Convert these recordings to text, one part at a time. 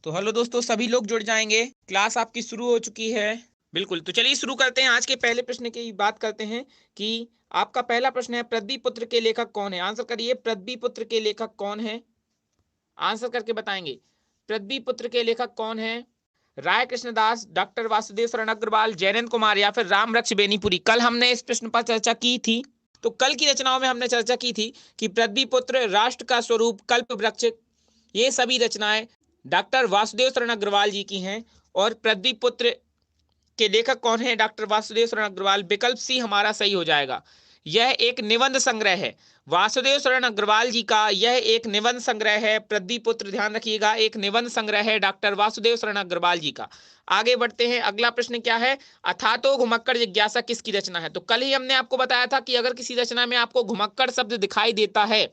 तो हेलो दोस्तों, सभी लोग जुड़ जाएंगे। क्लास आपकी शुरू हो चुकी है। बिल्कुल, तो चलिए शुरू करते हैं। आज के पहले प्रश्न की बात करते हैं कि आपका पहला प्रश्न है, पृथ्वी पुत्र के लेखक कौन है? आंसर करिए, पृथ्वी पुत्र के लेखक कौन है? आंसर करके बताएंगे। पृथ्वी पुत्र के लेखक कौन है? राय कृष्णदास, डॉक्टर वासुदेव शरण अग्रवाल, जयनंद कुमार या फिर राम वृक्ष बेनीपुरी। कल हमने इस प्रश्न पर चर्चा की थी। तो कल की रचनाओं में हमने चर्चा की थी कि पृथ्वी पुत्र, राष्ट्र का स्वरूप, कल्प वृक्ष, ये सभी रचनाएं डॉक्टर वासुदेव शरण अग्रवाल जी की हैं। और पृथ्वी पुत्र के लेखक कौन है? डॉक्टर वासुदेव शरण अग्रवाल। विकल्प सी हमारा सही हो जाएगा। यह एक निबंध संग्रह है। वासुदेव शरण अग्रवाल जी का यह एक निबंध संग्रह है। पृथ्वी पुत्र, ध्यान रखिएगा, एक निबंध संग्रह है डॉक्टर वासुदेव शरण अग्रवाल जी का। आगे बढ़ते हैं। अगला प्रश्न क्या है? अथातो घुमक्कड़ जिज्ञासा किसकी रचना है? तो कल ही हमने आपको बताया था कि अगर किसी रचना में आपको घुमक्कड़ शब्द दिखाई देता है,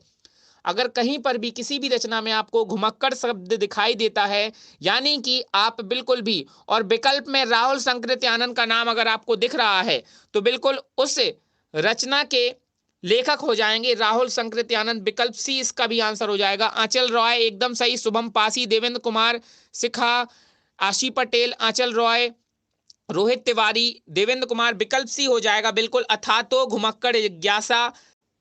अगर कहीं पर भी किसी भी रचना में आपको घुमक्कड़ शब्द दिखाई देता है, यानी कि आप बिल्कुल भी, और विकल्प में राहुल संकृत्यानंद का नाम अगर आपको दिख रहा है, तो बिल्कुल उस रचना के लेखक हो जाएंगे राहुल संकृत्यानंद। विकल्प सी इसका भी आंसर हो जाएगा। आंचल रॉय एकदम सही। शुभम पासी, देवेंद्र कुमार शिखा, आशी पटेल, आंचल रॉय, रोहित तिवारी, देवेंद्र कुमार। विकल्प सी हो जाएगा बिल्कुल, अथातो घुमक्कड़ जिज्ञासा।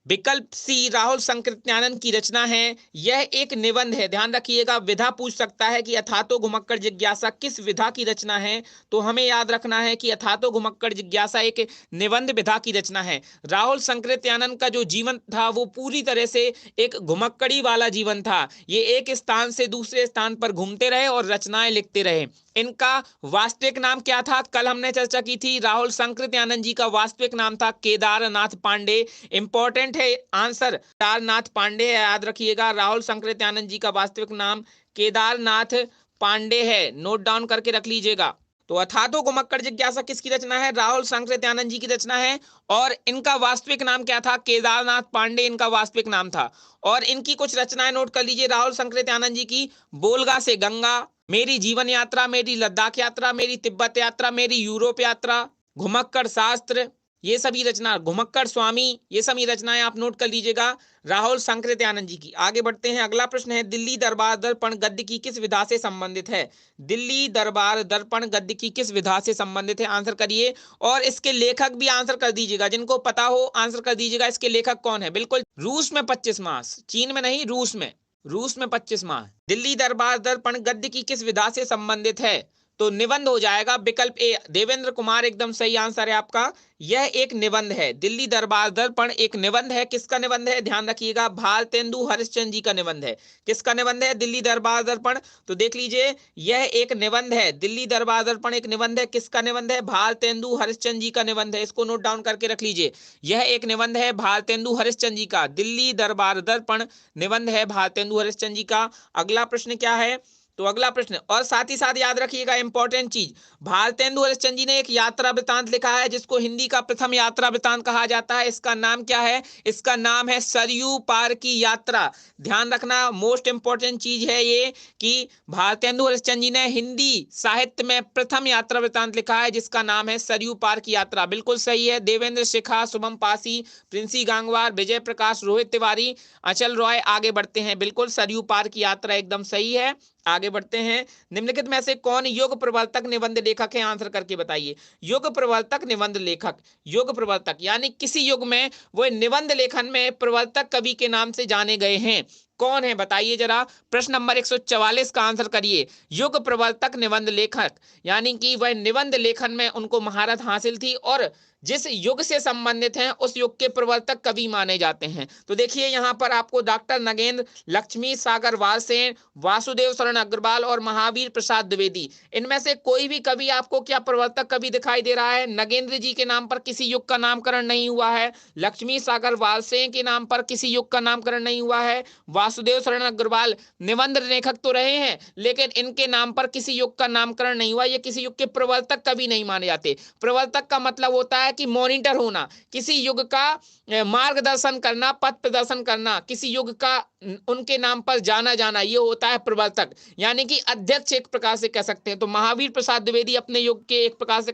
विकल्प सी राहुल संकृत्यानंद की रचना है। यह एक निबंध है। ध्यान रखिएगा, विधा पूछ सकता है कि अथातो घुमक्कड़ जिज्ञासा किस विधा की रचना है, तो हमें याद रखना है कि अथातो घुमक्कड़ जिज्ञासा एक निबंध विधा की रचना है। राहुल संकृत्यानंद का जो जीवन था वो पूरी तरह से एक घुमक्कड़ी वाला जीवन था। ये एक स्थान से दूसरे स्थान पर घूमते रहे और रचनाएं लिखते रहे। इनका वास्तविक नाम क्या था? कल हमने चर्चा की थी। राहुल संकृत्यानंद जी का वास्तविक नाम था केदारनाथ पांडे। इंपॉर्टेंट है आंसर, केदारनाथ पांडे है, याद रखिएगा। राहुल संकृत्यानंद जी का वास्तविक नाम केदारनाथ पांडे है, नोट डाउन करके रख लीजिएगा। तो अथातो घुमक्कड़ जिज्ञासा किसकी रचना है? राहुल संकृत्यानंद जी की रचना है। और इनका वास्तविक नाम क्या था? केदारनाथ पांडे इनका वास्तविक नाम था। और इनकी कुछ रचनाएं नोट कर लीजिए राहुल संकृत्यानंद जी की। बोलगा से गंगा, मेरी जीवन यात्रा, मेरी लद्दाख यात्रा, मेरी तिब्बत यात्रा, मेरी यूरोप यात्रा, घुमक्कड़ शास्त्र, ये सभी रचना, घुमक्कड़ स्वामी, ये सभी रचनाएं आप नोट कर लीजिएगा राहुल संकृत्यानंद जी की। आगे बढ़ते हैं। अगला प्रश्न है, दिल्ली दरबार दर्पण गद्य की किस विधा से संबंधित है? दिल्ली दरबार दर्पण गद्य की किस विधा से संबंधित है? आंसर करिए। और इसके लेखक भी आंसर कर दीजिएगा, जिनको पता हो आंसर कर दीजिएगा। इसके लेखक कौन है? बिल्कुल, रूस में 25 मास, चीन में नहीं, रूस में। रूस में 25 माह। दिल्ली दरबार दर्पण गद्य की किस विधा से संबंधित है? तो निबंध हो जाएगा। विकल्प ए, देवेंद्र कुमार एकदम सही आंसर है आपका। यह एक निबंध है। दिल्ली दरबार दर्पण एक निबंध है। किसका निबंध है? ध्यान रखिएगा, भारतेंदु हरिश्चंद्र जी का निबंध है। किसका निबंध है? दिल्ली दरबार दर्पण। तो देख लीजिए, यह एक निबंध है। दिल्ली दरबार दर्पण एक निबंध है। किसका निबंध है? भारतेंदु हरिश्चंद्र जी का निबंध है। इसको नोट डाउन करके रख लीजिए। यह एक निबंध है भारतेंदु हरिश्चंद्र जी का। दिल्ली दरबार दर्पण निबंध है भारतेंदु हरिश्चंद्र जी का। अगला प्रश्न क्या है? तो अगला प्रश्न, और साथ ही साथ याद रखिएगा इंपॉर्टेंट चीज, भारतेंदु हरिश्चंद्र जी ने एक यात्रा वृतांत लिखा है जिसको हिंदी का प्रथम यात्रा वृतांत कहा जाता है। इसका नाम क्या है? इसका नाम है सरयू पार की यात्रा। ध्यान रखना, मोस्ट इंपॉर्टेंट चीज है ये कि भारतेंदु हरिश्चंद्र जी ने हिंदी साहित्य में प्रथम यात्रा वृतांत लिखा है जिसका नाम है सरयू पार की यात्रा। बिल्कुल सही है। देवेंद्र शिखा, शुभम पासी, प्रिंसी गांगवार, विजय प्रकाश, रोहित तिवारी, अचल रॉय। आगे बढ़ते हैं। बिल्कुल सरयू पार की यात्रा एकदम सही है। आगे बढ़ते हैं। निम्नलिखित में से कौन युग प्रवर्तक निबंध लेखक है? आंसर करके बताइए। युग प्रवर्तक निबंध लेखक, युग प्रवर्तक यानी किसी युग में वो निबंध लेखन में प्रवर्तक कवि के नाम से जाने गए हैं। कौन है बताइए जरा। प्रश्न नंबर 144 का आंसर करिए। युग प्रवर्तक निबंध लेखक यानी कि वह निबंध लेखन में उनको महारत हासिल थी और जिस युग से संबंधित हैं उस युग के प्रवर्तक कवि माने जाते हैं। तो देखिए यहां पर आपको डॉक्टर नगेंद्र, लक्ष्मी सागर वालसेन, वासुदेव शरण अग्रवाल और महावीर प्रसाद द्विवेदी, इनमें से कोई भी कवि आपको क्या प्रवर्तक कवि दिखाई दे रहा है? नगेंद्र जी के नाम पर किसी युग का नामकरण नहीं हुआ है। लक्ष्मी सागर वालसेन के नाम पर किसी युग का नामकरण नहीं हुआ है। वासुदेव शरण अग्रवाल निबंध लेखक तो रहे हैं लेकिन इनके नाम पर किसी युग का नामकरण नहीं हुआ। ये किसी युग के प्रवर्तक कवि नहीं माने जाते। प्रवर्तक का मतलब होता है कि मॉनिटर होना, किसी युग का मार्गदर्शन करना, पथ प्रदर्शन करना, किसी युग का उनके नाम पर जाना जाना, ये होता है प्रवर्तक, यानी कि अध्यक्ष एक प्रकार से कह सकते हैं। तो महावीर प्रसाद द्विवेदी अपने युग के एक प्रकार से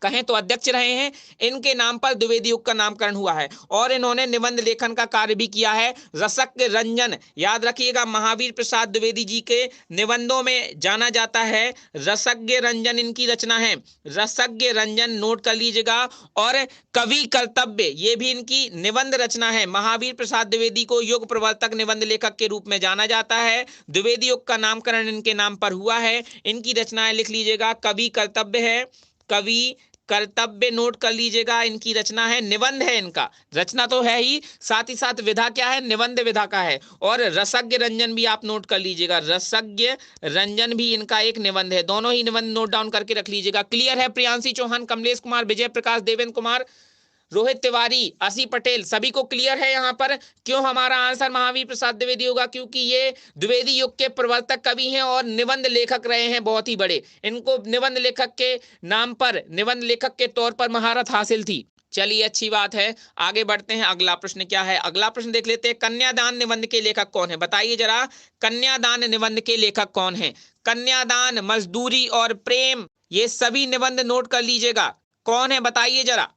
कहें तो अध्यक्ष रहे हैं, इनके नाम पर द्विवेदी युग का नामकरण हुआ है। और इन्होंने निबंध लेखन का कार्य भी किया है। रसज्ञ रंजन, याद रखिएगा, महावीर प्रसाद द्विवेदी जी के निबंधों में जाना जाता है। रसज्ञ रंजन इनकी रचना है, रसज्ञ रंजन नोट कर लीजिएगा। और कवि कर्तव्य, ये भी इनकी निबंध रचना है। महावीर प्रसाद द्विवेदी को युग प्रवर्तक निबंध लेखक के रूप में जाना जाता है। द्विवेदी युग का नामकरण इनके नाम पर हुआ है। इनकी रचनाएं लिख लीजिएगा, कवि कर्तव्य है, कवि कर्तव्य नोट कर लीजिएगा, इनकी रचना है। निबंध है इनका, रचना तो है ही, साथ ही साथ विधा क्या है, निबंध विधा का है। और रसज्ञ रंजन भी आप नोट कर लीजिएगा, रसज्ञ रंजन भी इनका एक निबंध है। दोनों ही निबंध नोट डाउन करके रख लीजिएगा। क्लियर है? प्रियांशी चौहान, कमलेश कुमार, विजय प्रकाश, देवेंद्र कुमार, रोहित तिवारी, असी पटेल, सभी को क्लियर है यहाँ पर? क्यों हमारा आंसर महावीर प्रसाद द्विवेदी होगा? क्योंकि ये द्विवेदी युग के प्रवर्तक कवि हैं और निबंध लेखक रहे हैं बहुत ही बड़े। इनको निबंध लेखक के नाम पर, निबंध लेखक के तौर पर महारत हासिल थी। चलिए, अच्छी बात है, आगे बढ़ते हैं। अगला प्रश्न क्या है? अगला प्रश्न देख लेते हैं। कन्यादान निबंध के लेखक कौन है? बताइए जरा, कन्यादान निबंध के लेखक कौन है? कन्यादान, मजदूरी और प्रेम, ये सभी निबंध नोट कर लीजिएगा। कौन है बताइए जरा?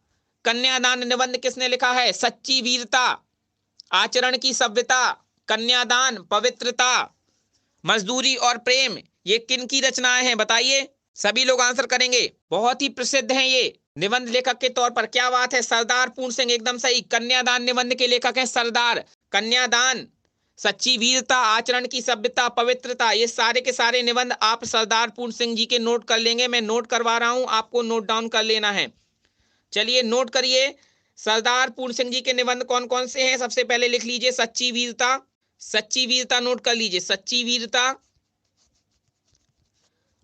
कन्यादान निबंध किसने लिखा है? सच्ची वीरता, आचरण की सभ्यता, कन्यादान, पवित्रता, मजदूरी और प्रेम, ये किन की रचनाएं हैं बताइए? सभी लोग आंसर करेंगे। बहुत ही प्रसिद्ध हैं ये निबंध लेखक के तौर पर। क्या बात है, सरदार पूर्ण सिंह, एकदम सही। कन्यादान निबंध के लेखक हैं सरदार। कन्यादान, सच्ची वीरता, आचरण की सभ्यता, पवित्रता, ये सारे के सारे निबंध आप सरदार पूर्ण सिंह जी के नोट कर लेंगे। मैं नोट करवा रहा हूं, आपको नोट डाउन कर लेना है। चलिए नोट करिए, सरदार पूर्ण सिंह जी के निबंध कौन कौन से हैं? सबसे पहले लिख लीजिए सच्ची वीरता, सच्ची वीरता नोट कर लीजिए, सच्ची वीरता,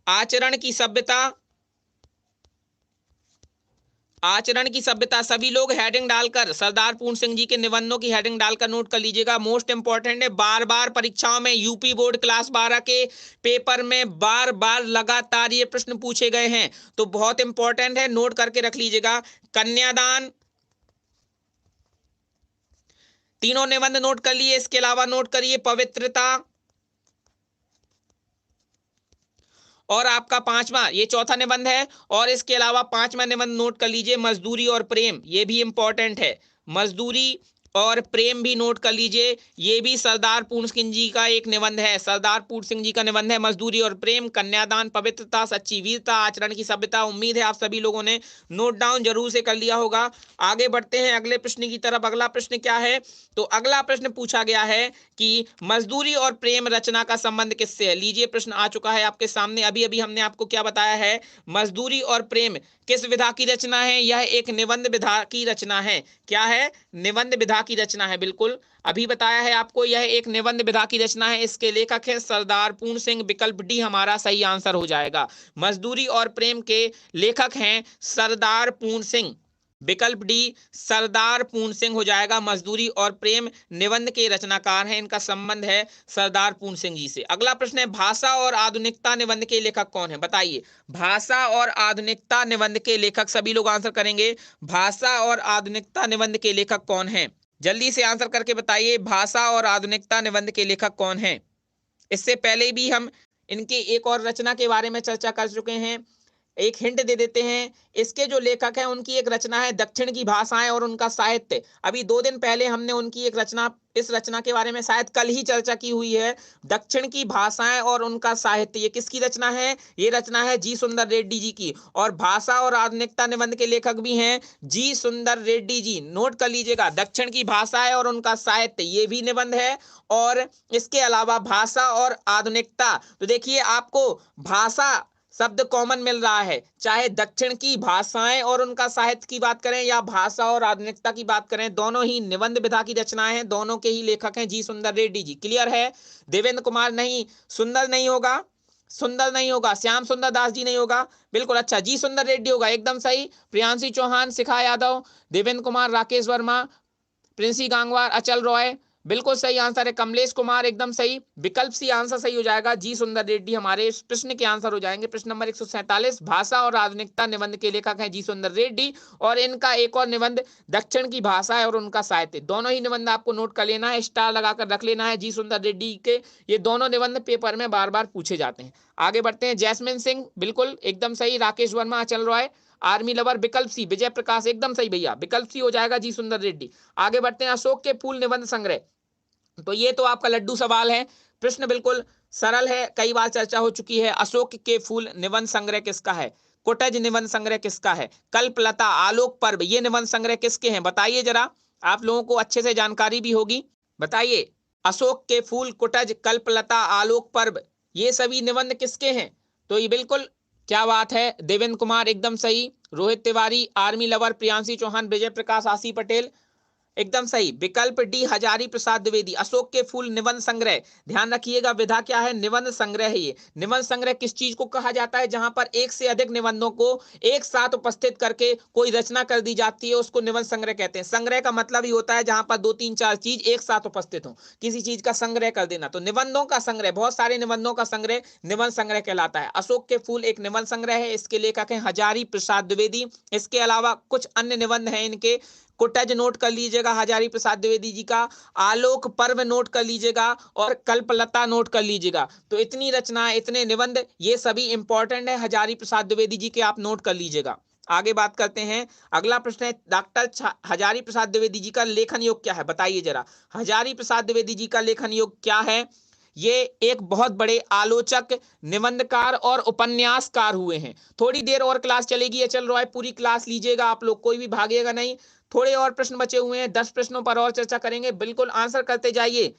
आचरण की सभ्यता, आचरण की सभ्यता। सभी लोग हेडिंग डालकर, सरदार पूर्ण सिंह जी के निबंधों की हेडिंग डालकर नोट कर लीजिएगा। मोस्ट इंपॉर्टेंट है, बार बार परीक्षाओं में, यूपी बोर्ड क्लास 12 के पेपर में बार बार लगातार ये प्रश्न पूछे गए हैं, तो बहुत इंपॉर्टेंट है, नोट करके रख लीजिएगा। कन्यादान, तीनों निबंध नोट कर लिए। इसके अलावा नोट करिए पवित्रता, और आपका पांचवा, ये चौथा निबंध है, और इसके अलावा पांचवा निबंध नोट कर लीजिए मजदूरी और प्रेम, ये भी इंपॉर्टेंट है। मजदूरी और प्रेम भी नोट कर लीजिए, ये भी सरदार पूर्ण सिंह जी का एक निबंध है। सरदार पूर्ण सिंह जी का निबंध है मजदूरी और प्रेम, कन्यादान, पवित्रता, सच्ची वीरता, आचरण की सभ्यता। उम्मीद है आप सभी लोगों ने नोट डाउन जरूर से कर लिया होगा। आगे बढ़ते हैं अगले प्रश्न की तरफ। अगला प्रश्न क्या है? तो अगला प्रश्न पूछा गया है कि मजदूरी और प्रेम रचना का संबंध किससे है? लीजिए, प्रश्न आ चुका है आपके सामने। अभी अभी हमने आपको क्या बताया है? मजदूरी और प्रेम किस विधा की रचना है? यह एक निबंध विधा की रचना है। क्या है? निबंध विधा की रचना है। बिल्कुल, अभी बताया है आपको, यह एक निबंध विधा की रचना है। इसके लेखक है सरदार पूर्ण सिंह। विकल्प डी हमारा सही आंसर हो जाएगा। मजदूरी और प्रेम के लेखक हैं सरदार पूर्ण सिंह। विकल्प डी सरदार पूर्ण सिंह हो जाएगा। मजदूरी और प्रेम निबंध के रचनाकार हैं, इनका संबंध है सरदार पूर्ण सिंह जी से। अगला प्रश्न है, भाषा और आधुनिकता निबंध के लेखक कौन है? बताइए, भाषा और आधुनिकता निबंध के लेखक, सभी लोग आंसर करेंगे। भाषा और आधुनिकता निबंध के लेखक कौन है? जल्दी से आंसर करके बताइए, भाषा और आधुनिकता निबंध के लेखक कौन है? इससे पहले भी हम इनके एक और रचना के बारे में चर्चा कर चुके हैं। एक हिंट दे देते हैं, इसके जो लेखक हैं उनकी एक रचना है दक्षिण की भाषाएं और उनका साहित्य। अभी 2 दिन पहले हमने उनकी एक रचना, इस रचना के बारे में शायद कल ही चर्चा की हुई है, दक्षिण की भाषाएं और उनका साहित्य। ये किसकी रचना है? ये रचना है जी सुंदर रेड्डी जी की। और भाषा और आधुनिकता निबंध के लेखक भी हैं जी सुंदर रेड्डी जी। नोट कर लीजिएगा, दक्षिण की भाषाएं और उनका साहित्य, ये भी निबंध है। और इसके अलावा भाषा और आधुनिकता, तो देखिए आपको भाषा शब्द कॉमन मिल रहा है, चाहे दक्षिण की भाषाएं और उनका साहित्य की बात करें या भाषा और आधुनिकता की बात करें, दोनों ही निबंध विधा की रचनाएं हैं। दोनों के ही लेखक हैं जी सुंदर रेड्डी जी। क्लियर है? देवेंद्र कुमार नहीं, सुंदर नहीं होगा, सुंदर नहीं होगा, श्याम सुंदर दास जी नहीं होगा। बिल्कुल, अच्छा, जी सुंदर रेड्डी होगा, एकदम सही। प्रियांशी चौहान, शिखा यादव, देवेंद्र कुमार, राकेश वर्मा, प्रिंसी गांगवार, अचल रॉय, बिल्कुल सही आंसर है। कमलेश कुमार, एकदम सही। विकल्प सी आंसर सही हो जाएगा, जी सुंदर रेड्डी हमारे इस प्रश्न के आंसर हो जाएंगे। प्रश्न नंबर 147, भाषा और आधुनिकता निबंध के लेखक हैं जी सुंदर रेड्डी, और इनका एक और निबंध दक्षिण की भाषा है और उनका साहित्य। दोनों ही निबंध आपको नोट कर लेना है, स्टार लगाकर रख लेना है जी सुंदर रेड्डी के। ये दोनों निबंध पेपर में बार बार पूछे जाते हैं। आगे बढ़ते हैं, जैस्मिन सिंह, बिल्कुल एकदम सही। राकेश वर्मा, अचल रॉय, आर्मी लवर विकल्प सी विजय प्रकाश, एकदम सही भैया, विकल्प सी हो जाएगा जी सुंदर रेड्डी। आगे बढ़ते हैं, अशोक के फूल निबंध संग्रह, तो ये तो आपका लड्डू सवाल है, प्रश्न बिल्कुल सरल है, कई बार चर्चा हो चुकी है। अशोक के फूल निबंध संग्रह किसका है? कुटज निबंध संग्रह किसका है? कल्पलता, आलोक पर्व, ये निबंध संग्रह किसके हैं? बताइए जरा, आप लोगों को अच्छे से जानकारी भी होगी, बताइए। अशोक के फूल, कुटज, कल्पलता, आलोक पर्व, ये सभी निबंध किसके हैं? तो ये बिल्कुल, क्या बात है, देवेंद्र कुमार एकदम सही, रोहित तिवारी, आर्मी लवर, प्रियांशी चौहान, विजय प्रकाश, आशी पटेल, एकदम सही। विकल्प डी हजारी प्रसाद द्विवेदी, अशोक के फूल निबंध संग्रह, ध्यान रखिएगा विधा क्या है, निबंध संग्रह है। ये निबंध संग्रह किस चीज को कहा जाता है? जहां पर एक से अधिक निबंधों को एक साथ उपस्थित करके कोई रचना कर दी जाती है, उसको निबंध संग्रह कहते हैं। संग्रह का मतलब ही होता है जहां पर 2 3 4 चीज एक साथ उपस्थित हो, किसी चीज का संग्रह कर देना। तो निबंधों का संग्रह, बहुत सारे निबंधों का संग्रह निबंध संग्रह कहलाता है। अशोक के फूल एक निबंध संग्रह है, इसके लेखक हैं हजारी प्रसाद द्विवेदी। इसके अलावा कुछ अन्य निबंध हैं इनके, कुटज नोट कर लीजिएगा हजारी प्रसाद द्विवेदी जी का, आलोक पर्व नोट कर लीजिएगा, और कल्पलता नोट कर लीजिएगा। तो इतनी रचनाएं, इतने निबंध, ये सभी इंपॉर्टेंट है हजारी प्रसाद द्विवेदी जी के, आप नोट कर लीजिएगा। आगे बात करते हैं, अगला प्रश्न है, डॉक्टर हजारी प्रसाद द्विवेदी जी का लेखन योग क्या है? बताइए जरा, हजारी प्रसाद द्विवेदी जी का लेखन योग क्या है? ये एक बहुत बड़े आलोचक, निबंधकार और उपन्यासकार हुए हैं। थोड़ी देर और क्लास चलेगी, ये चल रहा है, पूरी क्लास लीजिएगा आप लोग, कोई भी भागेगा नहीं। थोड़े और प्रश्न बचे हुए हैं, 10 प्रश्नों पर और चर्चा करेंगे, बिल्कुल आंसर करते जाइए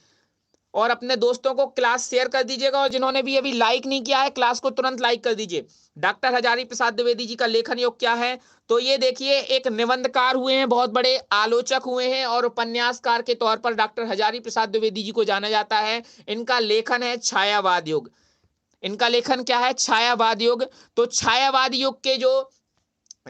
और अपने दोस्तों को क्लास शेयर कर दीजिएगा, और जिन्होंने भी अभी लाइक नहीं किया है क्लास को तुरंत लाइक कर दीजिए। डॉक्टर हजारी प्रसाद द्विवेदी जी का लेखन योग क्या है? तो ये देखिए, एक निबंधकार हुए हैं, बहुत बड़े आलोचक हुए हैं, और उपन्यासकार के तौर पर डॉक्टर हजारी प्रसाद द्विवेदी जी को जाना जाता है। इनका लेखन है छायावाद युग। इनका लेखन क्या है? छायावाद युग। तो छायावाद युग के जो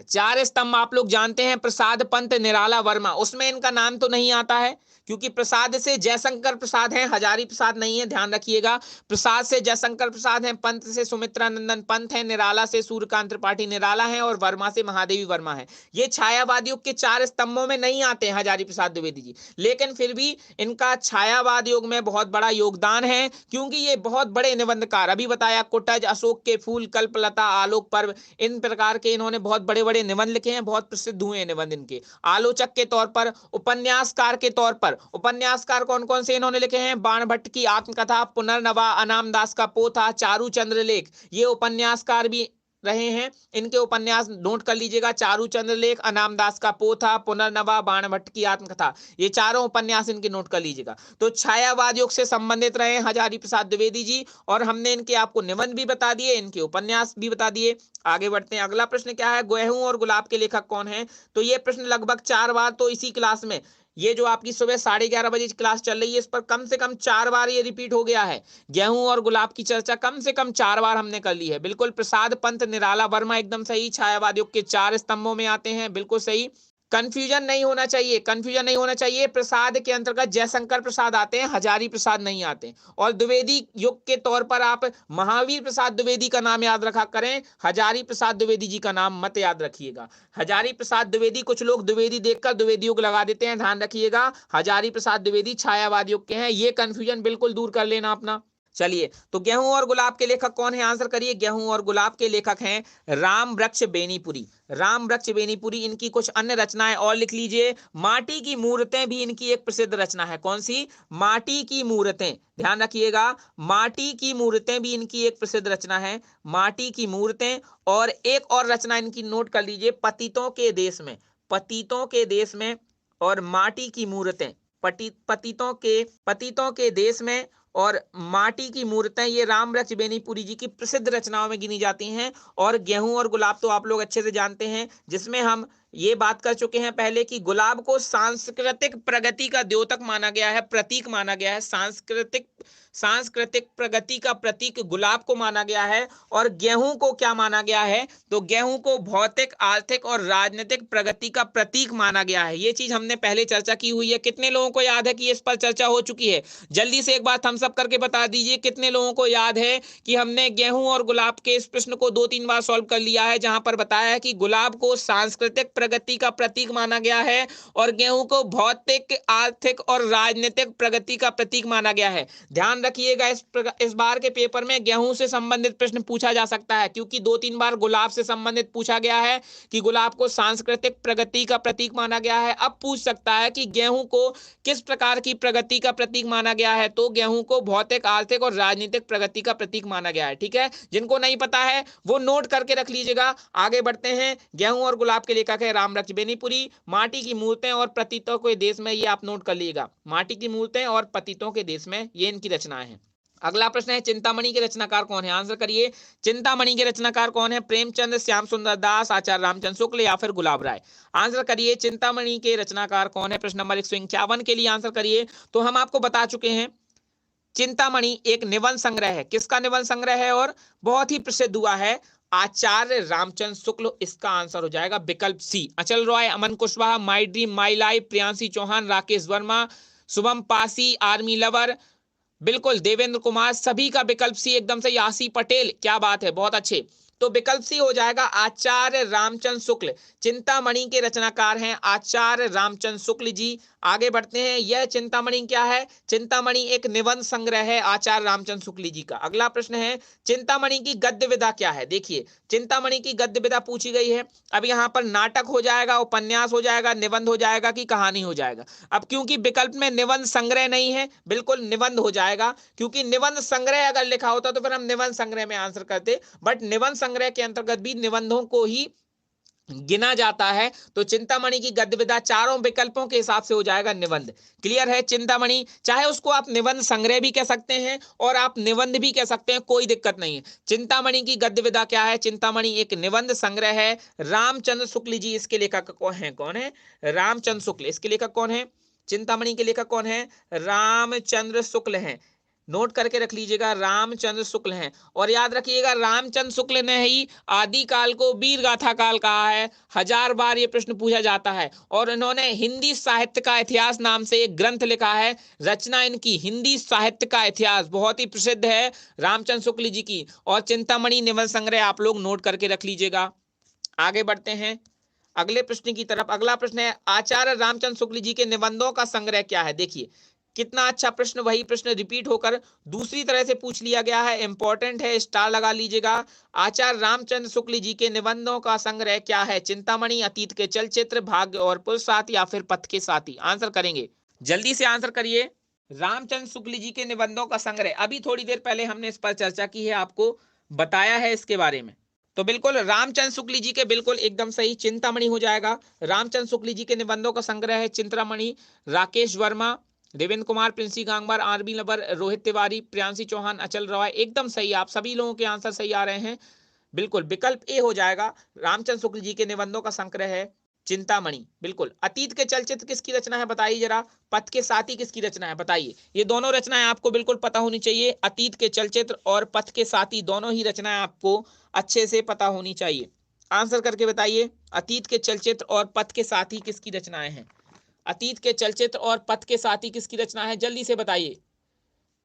4 स्तंभ आप लोग जानते हैं, प्रसाद, पंत, निराला, वर्मा, उसमें इनका नाम तो नहीं आता है, क्योंकि प्रसाद से जयशंकर प्रसाद हैं, हजारी प्रसाद नहीं है, ध्यान रखिएगा। प्रसाद से जयशंकर प्रसाद हैं, पंत से सुमित्रा नंदन पंत है, निराला से सूर्यकांत त्रिपाठी निराला है, और वर्मा से महादेवी वर्मा है। ये छायावाद युग के 4 स्तंभों में नहीं आते हैं हजारी प्रसाद द्विवेदी जी, लेकिन फिर भी इनका छायावाद युग में बहुत बड़ा योगदान है, क्योंकि ये बहुत बड़े निबंधकार, अभी बताया कुटज, अशोक के फूल, कल्पलता, आलोक पर्व, इन प्रकार के इन्होंने बहुत बड़े बड़े निबंध लिखे हैं, बहुत प्रसिद्ध हुए हैं निबंध इनके। आलोचक के तौर पर, उपन्यासकार के तौर पर, उपन्यासकार कौन कौन से इन्होंने लिखे हैं? बाण भट्ट की आत्मकथा, पुनर्नवा, अनाम दास का पोथा, चारू चंद्र लेख, ये उपन्यासकार भी रहे हैं। इनके उपन्यास नोट कर लीजिएगा, चारू चंद्र लेख, अनाम दास का पोथा, पुनर्नवा, बाण भट्ट की आत्मकथा, ये चारों उपन्यास इनके नोट कर लीजिएगा। तो छायावाद युग से संबंधित रहे हजारी प्रसाद द्विवेदी जी, और हमने इनके आपको निबंध भी बता दिए, इनके उपन्यास भी बता दिए। आगे बढ़ते हैं, अगला प्रश्न क्या है, गेहूं और गुलाब के लेखक कौन है? तो ये प्रश्न लगभग 4 बार तो इसी क्लास में, ये जो आपकी सुबह 11:30 बजे क्लास चल रही है, इस पर कम से कम 4 बार ये रिपीट हो गया है। गेहूं और गुलाब की चर्चा कम से कम 4 बार हमने कर ली है। बिल्कुल, प्रसाद, पंत, निराला, वर्मा, एकदम सही, छायावाद युग के 4 स्तंभों में आते हैं, बिल्कुल सही। कंफ्यूजन नहीं होना चाहिए, कंफ्यूजन नहीं होना चाहिए। प्रसाद के अंतर्गत जयशंकर प्रसाद आते हैं, हजारी प्रसाद नहीं आते। और द्विवेदी युग के तौर पर आप महावीर प्रसाद द्विवेदी का नाम याद रखा करें, हजारी प्रसाद द्विवेदी जी का नाम मत याद रखिएगा। हजारी प्रसाद द्विवेदी, कुछ लोग द्विवेदी देखकर द्विवेदी युग लगा देते हैं, ध्यान रखिएगा, हजारी प्रसाद द्विवेदी छायावाद युग के हैं। ये कंफ्यूजन बिल्कुल दूर कर लेना अपना। चलिए, तो गेहूं और गुलाब के लेखक कौन है? आंसर करिए। गेहूं और गुलाब के लेखक हैं राम वृक्ष बेनीपुरी। राम वृक्ष बेनीपुरी, इनकी कुछ अन्य रचनाएं और लिख लीजिए। माटी की मूर्तें भी इनकी एक प्रसिद्ध रचना है। कौन सी? माटी की मूर्तें, ध्यान रखिएगा, माटी की मूर्तें भी इनकी एक प्रसिद्ध रचना है, माटी की मूर्तें। और एक और रचना इनकी नोट कर लीजिए, पतितों के देश में, पतितों के देश में, और माटी की मूर्तें, पतितों के देश में और माटी की मूर्तें, ये राम वृक्ष बेनीपुरी जी की प्रसिद्ध रचनाओं में गिनी जाती हैं। और गेहूं और गुलाब तो आप लोग अच्छे से जानते हैं, जिसमें हम ये बात कर चुके हैं पहले कि गुलाब को सांस्कृतिक प्रगति का द्योतक माना गया है, प्रतीक माना गया है, सांस्कृतिक प्रगति का प्रतीक गुलाब को माना गया है। और गेहूं को क्या माना गया है? तो गेहूं को भौतिक, आर्थिक और राजनीतिक प्रगति का प्रतीक माना गया है। ये चीज हमने पहले चर्चा की हुई है। कितने लोगों को याद है कि इस पर चर्चा हो चुकी है? जल्दी से एक बार थम्स अप करके बता दीजिए, कितने लोगों को याद है कि हमने गेहूं और गुलाब के इस प्रश्न को 2-3 बार सॉल्व कर लिया है, जहां पर बताया है कि गुलाब को सांस्कृतिक प्रगति का प्रतीक माना गया है और गेहूं को भौतिक, आर्थिक और राजनीतिक प्रगति का प्रतीक माना गया है। ध्यान ध्यान रखिएगा इस बार के पेपर में गेहूं से संबंधित प्रश्न पूछा जा सकता है, क्योंकि 2-3 बार गुलाब से संबंधित पूछा गया है कि गुलाब को सांस्कृतिक प्रगति का प्रतीक माना गया है। अब पूछ सकता है कि गेहूं को किस प्रकार की प्रगति का प्रतीक माना गया है, तो गेहूं को भौतिक, आर्थिक और राजनीतिक प्रगति का प्रतीक माना गया है। ठीक है, जिनको नहीं पता है वो नोट करके रख लीजिएगा। आगे बढ़ते हैं। गेहूं और गुलाब के लेखक है रामरक्ष बेनीपुरी। माटी की मूर्तें और पतितों के देश में, ये आप नोट कर लीजिएगा, माटी की मूर्तें और पतितों के देश में, ये इनकी रचनाएं हैं। अगला प्रश्न है चिंतामणि के रचनाकार कौन है? आंसर करिए। चिंतामणि के रचनाकार कौन है? प्रेमचंद, श्याम सुंदर दास, आचार्य रामचंद्र शुक्ल या फिर गुलाब राय? आंसर करिए, चिंतामणि के रचनाकार कौन है? प्रश्न नंबर 151 के लिए आंसर करिए। तो हम आपको बता चुके हैं चिंतामणि एक निबंध संग्रह है। किसका निबंध संग्रह है और बहुत ही प्रसिद्ध हुआ है? आचार्य रामचंद्र शुक्ल। इसका आंसर हो जाएगा विकल्प C. Achal Roy, Aman Kushwaha, my dream my life, Priyanshi Chauhan, Rakesh Verma, Shubham Pasi, army lover, बिल्कुल देवेंद्र कुमार, सभी का विकल्प सी एकदम से। यासी पटेल, क्या बात है, बहुत अच्छे। तो विकल्प सी हो जाएगा आचार्य रामचंद्र शुक्ल। चिंतामणि के रचनाकार हैं आचार्य रामचंद्र शुक्ल जी। आगे बढ़ते हैं। यह चिंतामणि क्या है? चिंतामणि एक निबंध संग्रह है आचार्य रामचंद्र शुक्ल जी का। अगला प्रश्न है चिंतामणि की गद्य विधा क्या है? देखिए, चिंतामणि की गद्य विधा पूछी गई है। अब यहाँ पर नाटक हो जाएगा, उपन्यास हो जाएगा, निबंध हो जाएगा कि कहानी हो जाएगा? अब क्योंकि विकल्प में निबंध संग्रह नहीं है, बिल्कुल निबंध हो जाएगा, क्योंकि निबंध संग्रह अगर लिखा होता तो फिर हम निबंध संग्रह में आंसर करते, बट निबंध संग्रह के अंतर्गत भी निबंधों को ही गिना जाता है। तो चिंतामणि की गद्य विधा चारों विकल्पों के हिसाब से हो जाएगा निबंध। क्लियर है? चिंतामणि, चाहे उसको आप निबंध संग्रह भी कह सकते हैं और आप निबंध भी कह सकते हैं, कोई दिक्कत नहीं है। चिंतामणि की गद्य विधा क्या है? चिंतामणि एक निबंध संग्रह है। रामचंद्र शुक्ल जी इसके लेखक कौन है? रामचंद्र शुक्ल। इसके लेखक कौन है? चिंतामणि के लेखक कौन है? रामचंद्र शुक्ल हैं। नोट करके रख लीजिएगा, रामचंद्र शुक्ल हैं। और याद रखिएगा, रामचंद्र शुक्ल ने ही आदिकाल को वीर गाथा काल कहा है। 1000 बार ये प्रश्न पूछा जाता है। और इन्होंने हिंदी साहित्य का इतिहास नाम से एक ग्रंथ लिखा है। रचना इनकी हिंदी साहित्य का इतिहास बहुत ही प्रसिद्ध है रामचंद्र शुक्ल जी की। और चिंतामणि निबंध संग्रह आप लोग नोट करके रख लीजिएगा। आगे बढ़ते हैं अगले प्रश्न की तरफ। अगला प्रश्न है आचार्य रामचंद्र शुक्ल जी के निबंधों का संग्रह क्या है? देखिए कितना अच्छा प्रश्न, वही प्रश्न रिपीट होकर दूसरी तरह से पूछ लिया गया है। इंपॉर्टेंट है, स्टार लगा लीजिएगा। आचार्य रामचंद्र शुक्ल जी के निबंधों का संग्रह क्या है? चिंतामणि, अतीत के चलचित्र, भाग्य और पुरुषार्थ या फिर पथ के साथी? आंसर करेंगे, जल्दी से आंसर करिए। रामचंद्र शुक्ल जी के निबंधों का संग्रह, अभी थोड़ी देर पहले हमने इस पर चर्चा की है, आपको बताया है इसके बारे में। तो बिल्कुल रामचंद्र शुक्ल जी के बिल्कुल एकदम सही, चिंतामणि हो जाएगा। रामचंद्र शुक्ल जी के निबंधों का संग्रह है चिंतामणि। राकेश वर्मा, देवेंद्र कुमार, प्रिंसी गांगवार, आरबी लबर, रोहित तिवारी, प्रियांशी चौहान, अचल रॉय, एकदम सही। आप सभी लोगों के आंसर सही आ रहे हैं। बिल्कुल विकल्प ए हो जाएगा। रामचंद्र शुक्ल जी के निबंधों का संग्रह है चिंतामणि। बिल्कुल। अतीत के चलचित्र किसकी रचना है बताइए जरा? पथ के साथी किसकी रचना है बताइए? ये दोनों रचनाएं आपको बिल्कुल पता होनी चाहिए। अतीत के चलचित्र और पथ के साथी दोनों ही रचनाएं आपको अच्छे से पता होनी चाहिए। आंसर करके बताइए, अतीत के चलचित्र और पथ के साथी किसकी रचनाएं हैं? अतीत के चलचित्र और पथ के साथी किसकी रचना है? जल्दी से बताइए,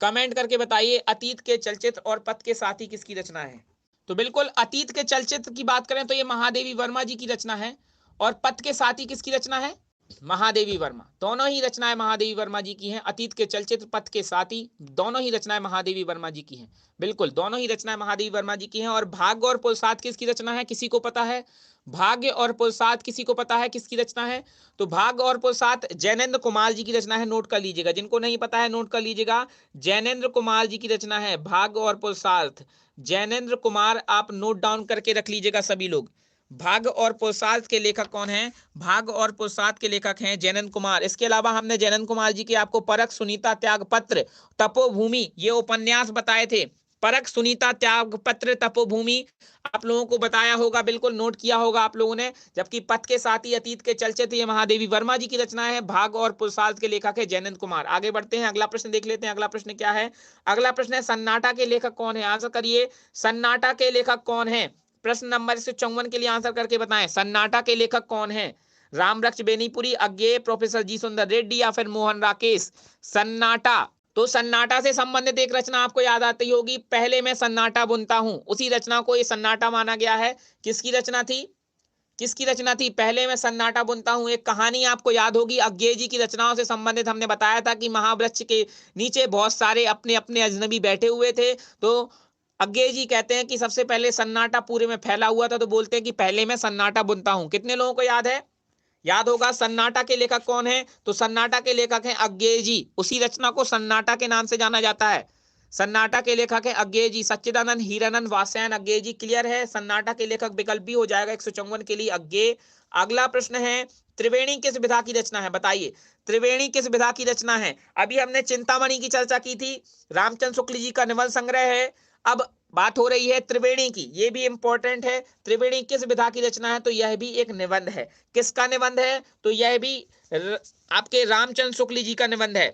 कमेंट करके बताइए, अतीत के चलचित्र और पथ के साथी किसकी रचना है? तो बिल्कुल अतीत के चलचित्र की बात करें तो ये महादेवी वर्मा जी की रचना है। और पथ के साथी किसकी रचना है? महादेवी वर्मा। दोनों ही रचनाएं महादेवी वर्मा जी की हैं। अतीत के चलचित्र, पथ के साथी, दोनों ही रचनाएं महादेवी वर्मा जी की हैं। बिल्कुल दोनों ही रचनाएं महादेवी वर्मा जी की हैं। और भाग्य और पुरुषार्थ किसकी रचना है? किसी को पता है? भाग्य और पुरुषार्थ किसी को पता है किसकी रचना है? तो भाग्य और पुरुषार्थ जैनेन्द्र कुमार जी की रचना है। नोट कर लीजिएगा, जिनको नहीं पता है नोट कर लीजिएगा। जैनेन्द्र कुमार जी की रचना है भाग्य और पुरुषार्थ। जैनेन्द्र कुमार, आप नोट डाउन करके रख लीजिएगा सभी लोग। भाग्य और पुरुषार्थ के लेखक कौन हैं? भाग्य और पुरुषार्थ के लेखक हैं जैनेन्द्र कुमार। इसके अलावा हमने जैनेन्द्र कुमार जी के आपको परख, सुनीता, त्यागपत्र, तपोभूमि ये उपन्यास बताए थे। परख, सुनीता, त्यागपत्र, तपोभूमि आप लोगों को बताया होगा, बिल्कुल नोट किया होगा आप लोगों ने। जबकि पथ के साथी, अतीत के चलचित्र ये महादेवी वर्मा जी की रचना है। भाग्य और पुरुषार्थ के लेखक है जैनेन्द्र कुमार। आगे बढ़ते हैं, अगला प्रश्न देख लेते हैं। अगला प्रश्न क्या है? अगला प्रश्न है सन्नाटा के लेखक कौन है? आंसर करिए, सन्नाटा के लेखक कौन है? प्रश्न नंबर 154 के लिए आंसर करके बताएं, सन्नाटा के लेखक कौन है? रामरक्ष बेनीपुरी, अज्ञेय, प्रोफेसर जी सुंदर रेड्डी या फिर मोहन राकेश? सन्नाटा, तो सन्नाटा से संबंधित एक रचना आपको याद आती होगी, पहले मैं सन्नाटा बुनता हूं, उसी रचना को ये सन्नाटा माना गया है। किसकी रचना थी? किसकी रचना थी? पहले मैं सन्नाटा बुनता हूं, एक कहानी आपको याद होगी अज्ञे जी की रचनाओं से संबंधित। हमने बताया था कि महावृक्ष के नीचे बहुत सारे अपने अपने अजनबी बैठे हुए थे, तो अज्ञे जी कहते हैं कि सबसे पहले सन्नाटा पूरे में फैला हुआ था, तो बोलते हैं कि पहले मैं सन्नाटा बुनता हूं। कितने लोगों को याद है? याद होगा। सन्नाटा के लेखक कौन है? तो सन्नाटा के लेखक हैं अज्ञेय जी। उसी रचना को सन्नाटा के नाम से जाना जाता है। सन्नाटा के लेखक है अज्ञेय जी। सच्चिदानंद हीरानंद वात्स्यायन अज्ञेय जी। क्लियर है? सन्नाटा के लेखक विकल्प भी हो जाएगा 154 के लिए अज्ञेय। अगला प्रश्न है, त्रिवेणी किस विधा की रचना है? बताइए, त्रिवेणी किस विधा की रचना है? अभी हमने चिंतामणि की चर्चा की थी, रामचंद्र शुक्ल जी का निबंध संग्रह है। अब बात हो रही है त्रिवेणी की, ये भी इंपॉर्टेंट है। त्रिवेणी किस विधा की रचना है? तो यह भी एक निबंध है। किसका निबंध है? तो यह भी आपके रामचंद्र शुक्ल जी का निबंध है।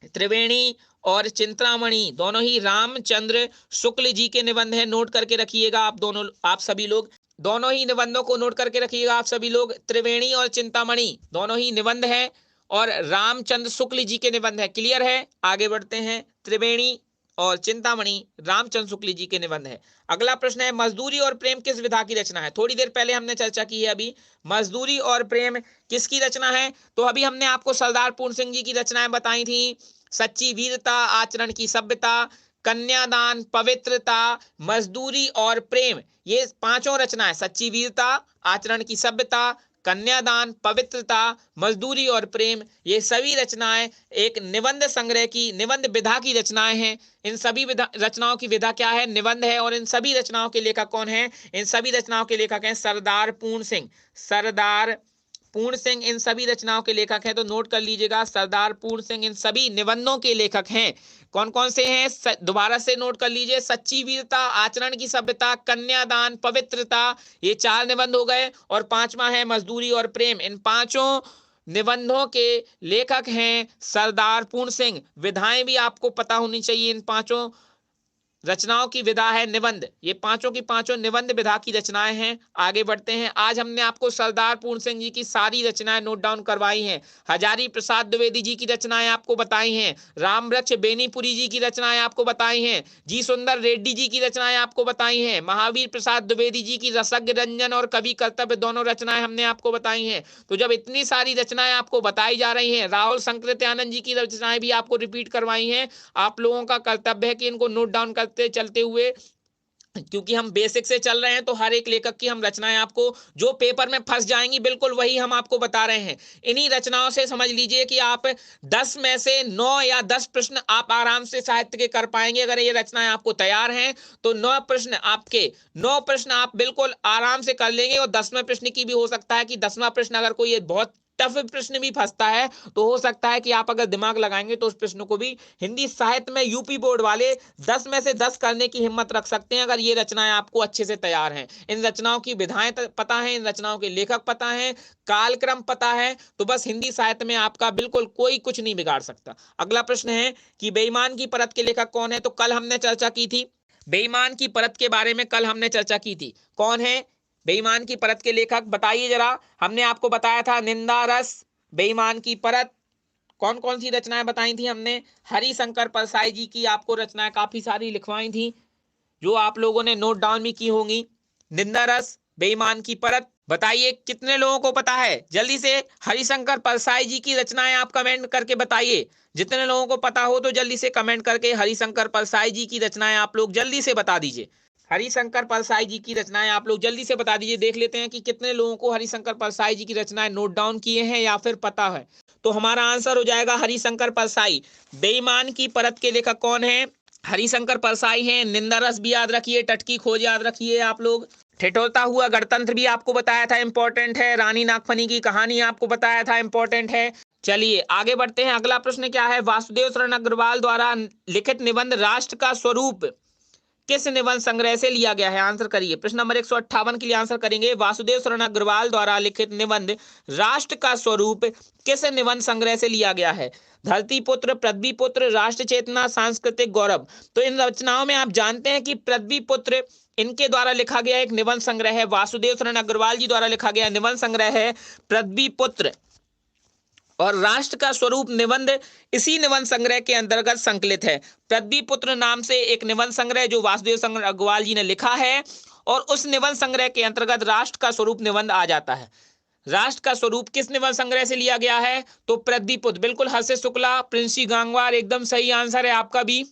त्रिवेणी और चिंतामणि दोनों ही रामचंद्र शुक्ल जी के निबंध है। नोट करके रखिएगा आप सभी लोग, दोनों ही निबंधों को नोट करके रखिएगा आप सभी लोग। त्रिवेणी और चिंतामणि दोनों ही निबंध है और रामचंद्र शुक्ल जी के निबंध है। क्लियर है? आगे बढ़ते हैं। त्रिवेणी और चिंतामणि रामचंद्र शुक्ल जी के निबंध है। अगला प्रश्न है, मजदूरी और प्रेम किस विधा की रचना है? थोड़ी देर पहले हमने चर्चा की है। अभी मजदूरी और प्रेम किसकी रचना है? तो अभी हमने आपको सरदार पूर्ण सिंह जी की रचनाएं बताई थी। सच्ची वीरता, आचरण की सभ्यता, कन्यादान, पवित्रता, मजदूरी और प्रेम, ये पांचों रचनाएं, सच्ची वीरता, आचरण की सभ्यता, कन्यादान, पवित्रता, मजदूरी और प्रेम, ये सभी रचनाएं एक निबंध संग्रह की, निबंध विधा की रचनाएं हैं। इन सभी रचनाओं की विधा क्या है? निबंध है। और इन सभी रचनाओं के लेखक कौन है? इन सभी रचनाओं के लेखक हैं सरदार पूर्ण सिंह। सरदार पूर्ण सिंह इन सभी रचनाओं के लेखक हैं, तो नोट कर लीजिएगा, सरदार पूर्ण सिंह इन सभी निबंधों के लेखक हैं। कौन कौन से हैं? दोबारा से नोट कर लीजिए, सच्ची वीरता, आचरण की सभ्यता, कन्यादान, पवित्रता, ये 4 निबंध हो गए। और 5वां है मजदूरी और प्रेम। इन पांचों निबंधों के लेखक हैं सरदार पूर्ण सिंह। विधाएं भी आपको पता होनी चाहिए। इन पांचों रचनाओं की विधा है निबंध। ये पांचों की पांचों निबंध विधा की रचनाएं हैं। आगे बढ़ते हैं। आज हमने आपको सरदार पूर्ण सिंह जी की सारी रचनाएं नोट डाउन करवाई हैं। हजारी प्रसाद द्विवेदी जी की रचनाएं आपको बताई हैं। रामवृक्ष बेनीपुरी जी की रचनाएं आपको बताई हैं। जी सुंदर रेड्डी जी की रचनाएं आपको बताई हैं। महावीर प्रसाद द्विवेदी जी की रसज्ञ रंजन और कवि कर्तव्य दोनों रचनाएं हमने आपको बताई हैं। तो जब इतनी सारी रचनाएं आपको बताई जा रही हैं, राहुल संकृत्यानंद जी की रचनाएं भी आपको रिपीट करवाई हैं, आप लोगों का कर्तव्य है कि इनको नोट डाउन करते चलते हुए, क्योंकि हम बेसिक से चल रहे हैं, तो हर एक लेखक की हम रचनाएं आपको जो पेपर में फंस जाएंगी बिल्कुल वही हम आपको बता रहे हैं। इन्हीं रचनाओं से समझ लीजिए कि आप 10 में से 9 या 10 प्रश्न आप आराम से साहित्य के कर पाएंगे। अगर ये रचनाएं आपको तैयार हैं तो 9 प्रश्न आप बिल्कुल आराम से कर लेंगे। और 10वें प्रश्न की भी हो सकता है कि 10वां प्रश्न अगर कोई बहुत टफ प्रश्न भी फंसता है तो हो सकता है कि आप अगर दिमाग लगाएंगे तो उस प्रश्न को भी हिंदी साहित्य में यूपी बोर्ड वाले 10 में से 10 करने की हिम्मत रख सकते हैं, अगर ये रचनाएं आपको अच्छे से तैयार हैं। इन रचनाओं की विधाएं पता है, इन रचनाओं के लेखक पता है, कालक्रम पता है, तो बस हिंदी साहित्य में आपका बिल्कुल कोई कुछ नहीं बिगाड़ सकता। अगला प्रश्न है कि बेईमान की परत के लेखक कौन है? तो कल हमने चर्चा की थी, बेईमान की परत के बारे में कल हमने चर्चा की थी। कौन है बेईमान की परत के लेखक? बताइए जरा। हमने आपको बताया था निंदा रस, बेईमान की परत। कौन कौन सी रचनाएं बताई थी हमने? हरिशंकर परसाई जी की आपको रचनाएं काफी सारी लिखवाई थी, जो आप लोगों ने नोट डाउन भी की होंगी। निंदा रस, बेईमान की परत, बताइए कितने लोगों को पता है? जल्दी से हरिशंकर परसाई जी की रचनाएं आप कमेंट करके बताइए। जितने लोगों को पता हो तो जल्दी से कमेंट करके हरिशंकर परसाई जी की रचनाएं आप लोग जल्दी से बता दीजिए। हरिशंकर परसाई जी की रचनाएं आप लोग जल्दी से बता दीजिए। देख लेते हैं कि कितने लोगों को हरिशंकर परसाई जी की रचनाएं नोट डाउन किए हैं या फिर पता है। तो हमारा आंसर हो जाएगा हरिशंकर परसाई। बेईमान की परत के लेखक कौन है? हरिशंकर परसाई हैं। निंदा रस भी याद रखिए, टटकी खोज याद रखिए आप लोग। ठिठुरता हुआ गणतंत्र भी आपको बताया था, इंपॉर्टेंट है। रानी नागफनी की कहानी आपको बताया था, इंपॉर्टेंट है। चलिए आगे बढ़ते हैं। अगला प्रश्न क्या है? वासुदेव शरण अग्रवाल द्वारा लिखित निबंध राष्ट्र का स्वरूप किस निबंध संग्रह से लिया गया है? आंसर करिए। प्रश्न नंबर 158 के लिए आंसर करेंगे। वासुदेव शरण अग्रवाल द्वारा लिखित निबंध राष्ट्र का स्वरूप किस निबंध संग्रह से लिया गया है? धरती पुत्र, पृथ्वी पुत्र, राष्ट्र चेतना, सांस्कृतिक गौरव। तो इन रचनाओं में आप जानते हैं कि पृथ्वी पुत्र इनके द्वारा लिखा गया एक निबंध संग्रह है। वासुदेव शरण अग्रवाल जी द्वारा लिखा गया निबंध संग्रह है पृथ्वी पुत्र। और राष्ट्र का स्वरूप निबंध इसी निबंध संग्रह के अंतर्गत संकलित है। पृथ्वी पुत्र नाम से एक निबंध संग्रह जो वासुदेव शरण अग्रवाल जी ने लिखा है, और उस निबंध संग्रह के अंतर्गत राष्ट्र का स्वरूप निबंध आ जाता है। राष्ट्र का स्वरूप किस निबंध संग्रह से लिया गया है? तो पृथ्वीपुत्र, बिल्कुल हर्षित शुक्ला, प्रिंसी गांगवार, एकदम सही आंसर है आपका भी।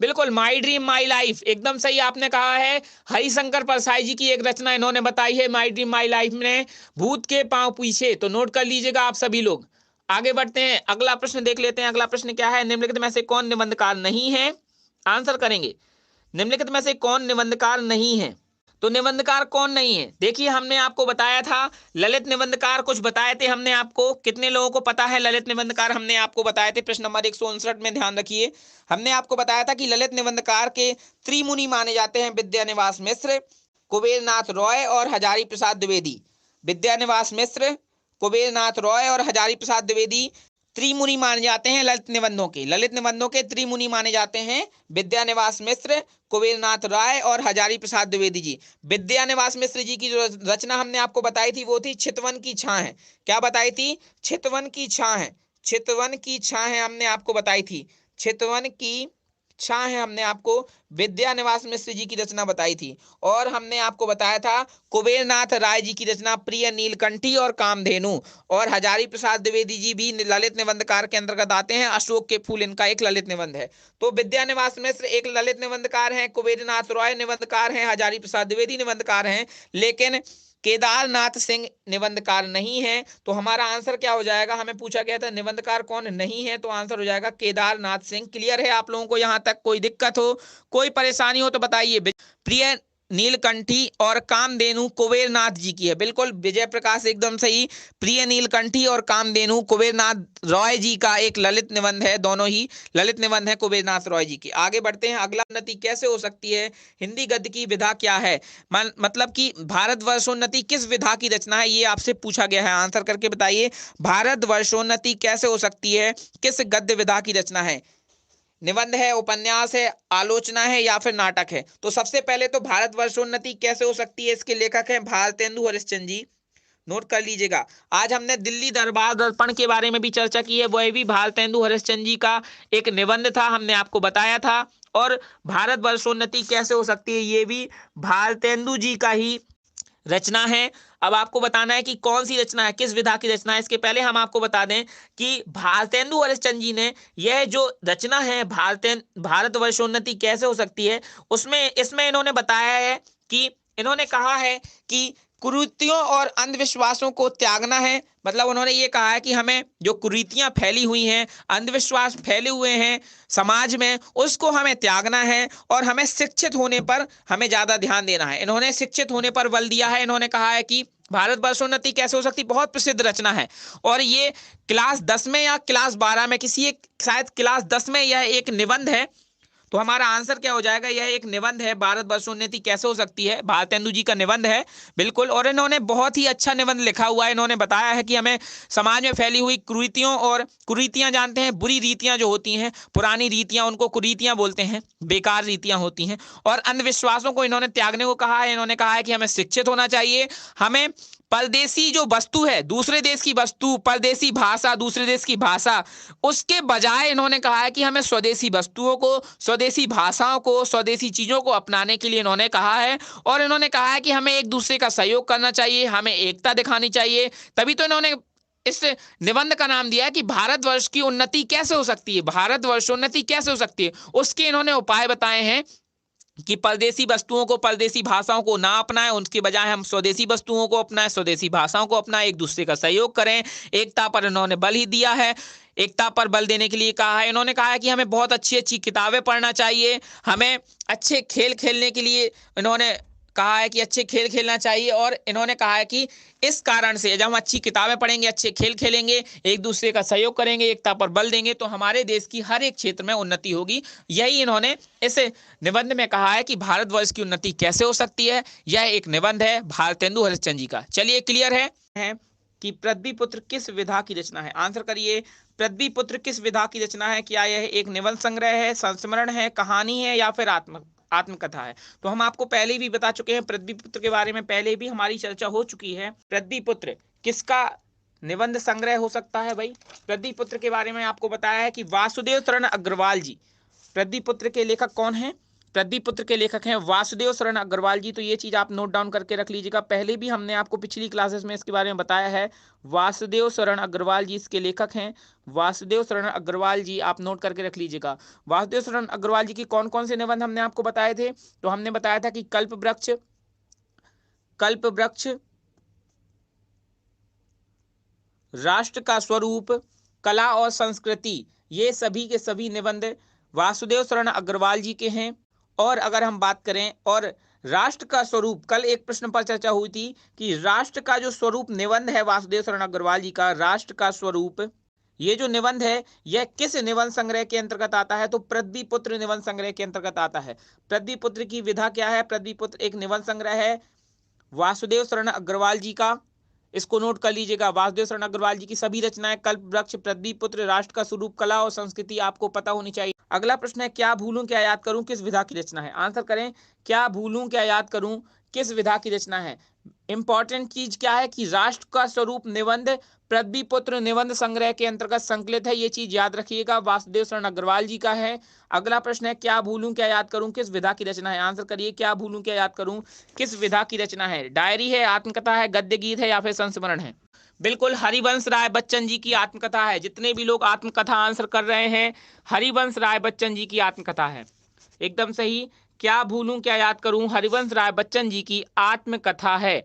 बिल्कुल माई ड्रीम माई लाइफ, एकदम सही आपने कहा है। हरिशंकर परसाई जी की एक रचना इन्होंने बताई है माई ड्रीम माई लाइफ में, भूत के पांव पीछे। तो नोट कर लीजिएगा आप सभी लोग। आगे बढ़ते हैं, अगला प्रश्न देख लेते हैं। अगला प्रश्न क्या है? निम्नलिखित में से कौन निबंधकार नहीं है? आंसर करेंगे। निम्नलिखित में से कौन निबंधकार नहीं है? तो निबंधकार कौन नहीं है? देखिए हमने आपको बताया था ललित निबंधकार, कुछ बताए थे हमने आपको। कितने लोगों को पता है ललित निबंधकार? हमने आपको बताए थे प्रश्न नंबर 159 में, ध्यान रखिए। हमने आपको बताया था कि ललित निबंधकार के त्रिमुनि माने जाते हैं विद्यानिवास मिश्र, कुबेरनाथ रॉय और हजारी प्रसाद द्विवेदी। विद्यानिवास मिश्र, कुबेरनाथ रॉय और हजारी प्रसाद द्विवेदी त्रिमुनि माने जाते हैं ललित निबंधों के। ललित निबंधों के त्रिमुनि माने जाते हैं विद्यानिवास मिश्र, कुबेरनाथ राय और हजारी प्रसाद द्विवेदी जी। विद्यानिवास मिश्र जी की जो रचना हमने आपको बताई थी वो थी चितवन की छां है। क्या बताई थी? चितवन की छां है। चितवन की छां है हमने आपको बताई थी। चितवन की छां है हमने आपको विद्यानिवास मिश्र जी की रचना बताई थी। और हमने आपको बताया था कुबेरनाथ राय जी की रचना प्रिय नीलकंठी और कामधेनु। और हजारी प्रसाद द्विवेदी जी भी ललित निबंधकार के अंतर्गत आते हैं। अशोक के फूल इनका एक ललित निबंध है। तो विद्यानिवास मिश्र एक ललित निबंधकार हैं, कुबेरनाथ रॉय निबंधकार हैं, हजारी प्रसाद द्विवेदी निबंधकार हैं, लेकिन केदारनाथ सिंह निबंधकार नहीं है। तो हमारा आंसर क्या हो जाएगा? हमें पूछा गया था निबंधकार कौन नहीं है, तो आंसर हो जाएगा केदारनाथ सिंह। क्लियर है आप लोगों को? यहां तक कोई दिक्कत हो, कोई परेशानी हो तो बताइए। प्रिय नीलकंठी और कामधेनु कुबेरनाथ जी की है। बिल्कुल विजय प्रकाश एकदम सही। प्रिय नीलकंठी और कामधेनु कुबेरनाथ रॉय जी का एक ललित निबंध है, दोनों ही ललित निबंध है कुबेरनाथ रॉय जी की। आगे बढ़ते हैं। अगला उन्नति कैसे हो सकती है? हिंदी गद्य की विधा क्या है? मतलब कि भारतवर्षोन्नति किस विधा की रचना है, ये आपसे पूछा गया है। आंसर करके बताइए, भारतवर्षोन्नति कैसे हो सकती है, किस गद्य विधा की रचना है? निबंध है, उपन्यास है, आलोचना है या फिर नाटक है? तो सबसे पहले तो भारतवर्षोन्नति कैसे हो सकती है, इसके लेखक हैं भारतेंदु हरिश्चंद्र जी। नोट कर लीजिएगा। आज हमने दिल्ली दरबार दर्पण के बारे में भी चर्चा की है, वह भी भारतेंदु हरिश्चंद्र जी का एक निबंध था, हमने आपको बताया था। और भारतवर्षोन्नति कैसे हो सकती है, ये भी भारतेंदु जी का ही रचना है। अब आपको बताना है कि कौन सी रचना है, किस विधा की रचना है। इसके पहले हम आपको बता दें कि भारतेंदु हरिश्चंद्र जी ने यह जो रचना है भारतवर्षोन्नति कैसे हो सकती है, उसमें इसमें इन्होंने बताया है कि इन्होंने कहा है कि कुरीतियों और अंधविश्वासों को त्यागना है। मतलब उन्होंने ये कहा है कि हमें जो कुरीतियां फैली हुई हैं, अंधविश्वास फैले हुए हैं समाज में, उसको हमें त्यागना है और हमें शिक्षित होने पर हमें ज्यादा ध्यान देना है। इन्होंने शिक्षित होने पर बल दिया है। इन्होंने कहा है कि भारतवर्षोन्नति कैसे हो सकती, बहुत प्रसिद्ध रचना है। और ये क्लास 10 में या क्लास 12 में, किसी एक शायद क्लास 10 में यह एक निबंध है। तो हमारा आंसर क्या हो जाएगा? यह एक निबंध है, भारतवर्षोन्नति कैसे हो सकती है, भारतेंदु जी का निबंध है। बिल्कुल। और इन्होंने बहुत ही अच्छा निबंध लिखा हुआ है। इन्होंने बताया है कि हमें समाज में फैली हुई कुरीतियों, और कुरीतियां जानते हैं, बुरी रीतियां जो होती हैं, पुरानी रीतियां, उनको कुरीतियां बोलते हैं, बेकार रीतियां होती हैं। और अंधविश्वासों को इन्होंने त्यागने को कहा है। इन्होंने कहा है कि हमें शिक्षित होना चाहिए, हमें परदेसी जो वस्तु है, दूसरे देश की वस्तु, परदेसी भाषा, दूसरे देश की भाषा, उसके बजाय इन्होंने कहा है कि हमें स्वदेशी वस्तुओं को, स्वदेशी भाषाओं को, स्वदेशी चीजों को अपनाने के लिए इन्होंने कहा है। और इन्होंने कहा है कि हमें एक दूसरे का सहयोग करना चाहिए, हमें एकता दिखानी चाहिए। तभी तो इन्होंने इस निबंध का नाम दिया है कि भारतवर्ष की उन्नति कैसे हो सकती है, भारतवर्षोन्नति कैसे हो सकती है। उसके इन्होंने उपाय बताए हैं कि परदेसी वस्तुओं को, परदेसी भाषाओं को ना अपनाएं, उनके बजाय हम स्वदेशी वस्तुओं को अपनाएं, स्वदेशी भाषाओं को अपनाएं, एक दूसरे का सहयोग करें। एकता पर इन्होंने बल ही दिया है, एकता पर बल देने के लिए कहा है। इन्होंने कहा है कि हमें बहुत अच्छी अच्छी किताबें पढ़ना चाहिए, हमें अच्छे खेल खेलने के लिए इन्होंने कहा है कि अच्छे खेल खेलना चाहिए। और इन्होंने कहा है कि इस कारण से जब हम अच्छी किताबें पढ़ेंगे, अच्छे खेल खेलेंगे, एक दूसरे का सहयोग करेंगे, एकता पर बल देंगे, तो हमारे देश की हर एक क्षेत्र में उन्नति होगी। यही इन्होंने इस निबंध में कहा है कि भारतवर्ष की उन्नति कैसे हो सकती है। यह एक निबंध है भारतेंदु हरिश्चंद्र जी का। चलिए क्लियर है कि पृथ्वीपुत्र किस विधा की रचना है? आंसर करिए, पृथ्वीपुत्र किस विधा की रचना है? क्या यह एक निबंध संग्रह है, संस्मरण है, कहानी है या फिर आत्मकथा है? तो हम आपको पहले भी बता चुके हैं, पृथ्वीपुत्र के बारे में पहले भी हमारी चर्चा हो चुकी है। पृथ्वीपुत्र किसका निबंध संग्रह हो सकता है भाई? पृथ्वीपुत्र के बारे में आपको बताया है कि वासुदेव चरण अग्रवाल जी। पृथ्वीपुत्र के लेखक कौन है? पृथ्वीपुत्र के लेखक हैं वासुदेव शरण अग्रवाल जी। तो ये चीज आप नोट डाउन करके रख लीजिएगा, पहले भी हमने आपको पिछली क्लासेस में इसके बारे में बताया है। वासुदेव शरण अग्रवाल जी इसके लेखक हैं, वासुदेव शरण अग्रवाल जी, आप नोट करके रख लीजिएगा। वासुदेव शरण अग्रवाल जी की कौन कौन से निबंध हमने आपको बताए थे? तो हमने बताया था कि कल्प वृक्ष, कल्प वृक्ष, राष्ट्र का स्वरूप, कला और संस्कृति, ये सभी के सभी निबंध वासुदेव शरण अग्रवाल जी के हैं। और अगर हम बात करें और राष्ट्र का स्वरूप, कल एक प्रश्न पर चर्चा हुई थी कि राष्ट्र का जो स्वरूप निबंध है वासुदेव शरण अग्रवाल जी का, राष्ट्र का स्वरूप, ये जो निबंध है यह किस निबंध संग्रह के अंतर्गत आता है? तो पृथ्वीपुत्र निबंध संग्रह के अंतर्गत आता है। पृथ्वीपुत्र की विधा क्या है? पृथ्वीपुत्र एक निबंध संग्रह है वासुदेव शरण अग्रवाल जी का, इसको नोट कर लीजिएगा। वासुदेव शरण अग्रवाल जी की सभी रचनाएं कल्प वृक्ष, पृथ्वीपुत्र, राष्ट्र का स्वरूप, कला और संस्कृति आपको पता होनी चाहिए। अगला प्रश्न है क्या भूलूं क्या याद करूं किस विधा की रचना है? आंसर करें, क्या भूलूं क्या याद करूं किस विधा की रचना है। इंपॉर्टेंट चीज क्या है कि राष्ट्र का स्वरूप निबंध पृथ्वीपुत्र निबंध संग्रह के अंतर्गत संकलित है, ये चीज याद रखिएगा, वासुदेव शरण अग्रवाल जी का है। अगला प्रश्न है क्या भूलूं क्या याद करूं किस विधा की रचना है? आंसर करिए, क्या भूलूं क्या याद करूं किस विधा की रचना है? डायरी है, आत्मकथा है, गद्य गीत है या फिर संस्मरण है? बिल्कुल हरिवंश राय बच्चन जी की आत्मकथा है। जितने भी लोग आत्मकथा आंसर कर रहे हैं, हरिवंश राय बच्चन जी की आत्मकथा है, एकदम सही। क्या भूलूं क्या याद करूं हरिवंश राय बच्चन जी की आत्मकथा है।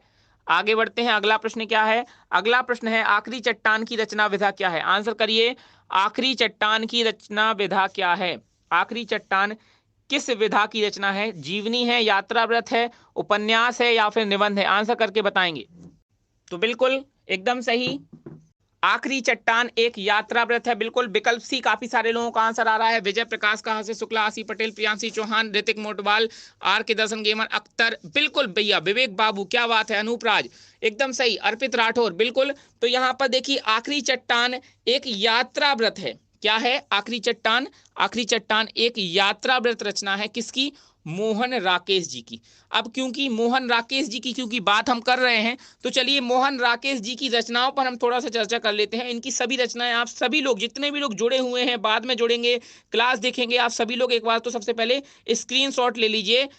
आगे बढ़ते हैं, अगला प्रश्न क्या है? अगला प्रश्न है आखिरी चट्टान की रचना विधा क्या है? आंसर करिए, आखिरी चट्टान की रचना विधा क्या है? आखिरी चट्टान किस विधा की रचना है? जीवनी है, यात्राव्रत है, उपन्यास है या फिर निबंध है? आंसर करके बताएंगे। तो बिल्कुल एकदम सही, आखिरी चट्टान एक यात्राव्रत है। बिल्कुल विकल्प सी काफी सारे लोगों का आंसर आ रहा है। विजय प्रकाश, कहासे शुक्ला, आशी Patel, Priyanshi Chauhan, Hrithik मोटवाल, are K Darshan, gamer Akhtar, बिल्कुल भैया, विवेक बाबू, क्या बात है, अनूप राज, एकदम सही, अर्पित राठौर, बिल्कुल। तो यहाँ पर देखिए आखिरी चट्टान एक यात्राव्रत है। क्या है? आखिरी चट्टान, आखिरी चट्टान एक यात्राव्रत रचना है, किसकी? मोहन राकेश जी की। अब क्योंकि मोहन राकेश जी की क्योंकि बात हम कर रहे हैं, तो चलिए मोहन राकेश जी की रचनाओं पर हम थोड़ा सा चर्चा कर लेते हैं। इनकी सभी रचनाएं आप सभी लोग, जितने भी लोग जुड़े हुए हैं, बाद में जुड़ेंगे, क्लास देखेंगे, आप सभी लोग एक बार तो सबसे पहले स्क्रीनशॉट ले लीजिए।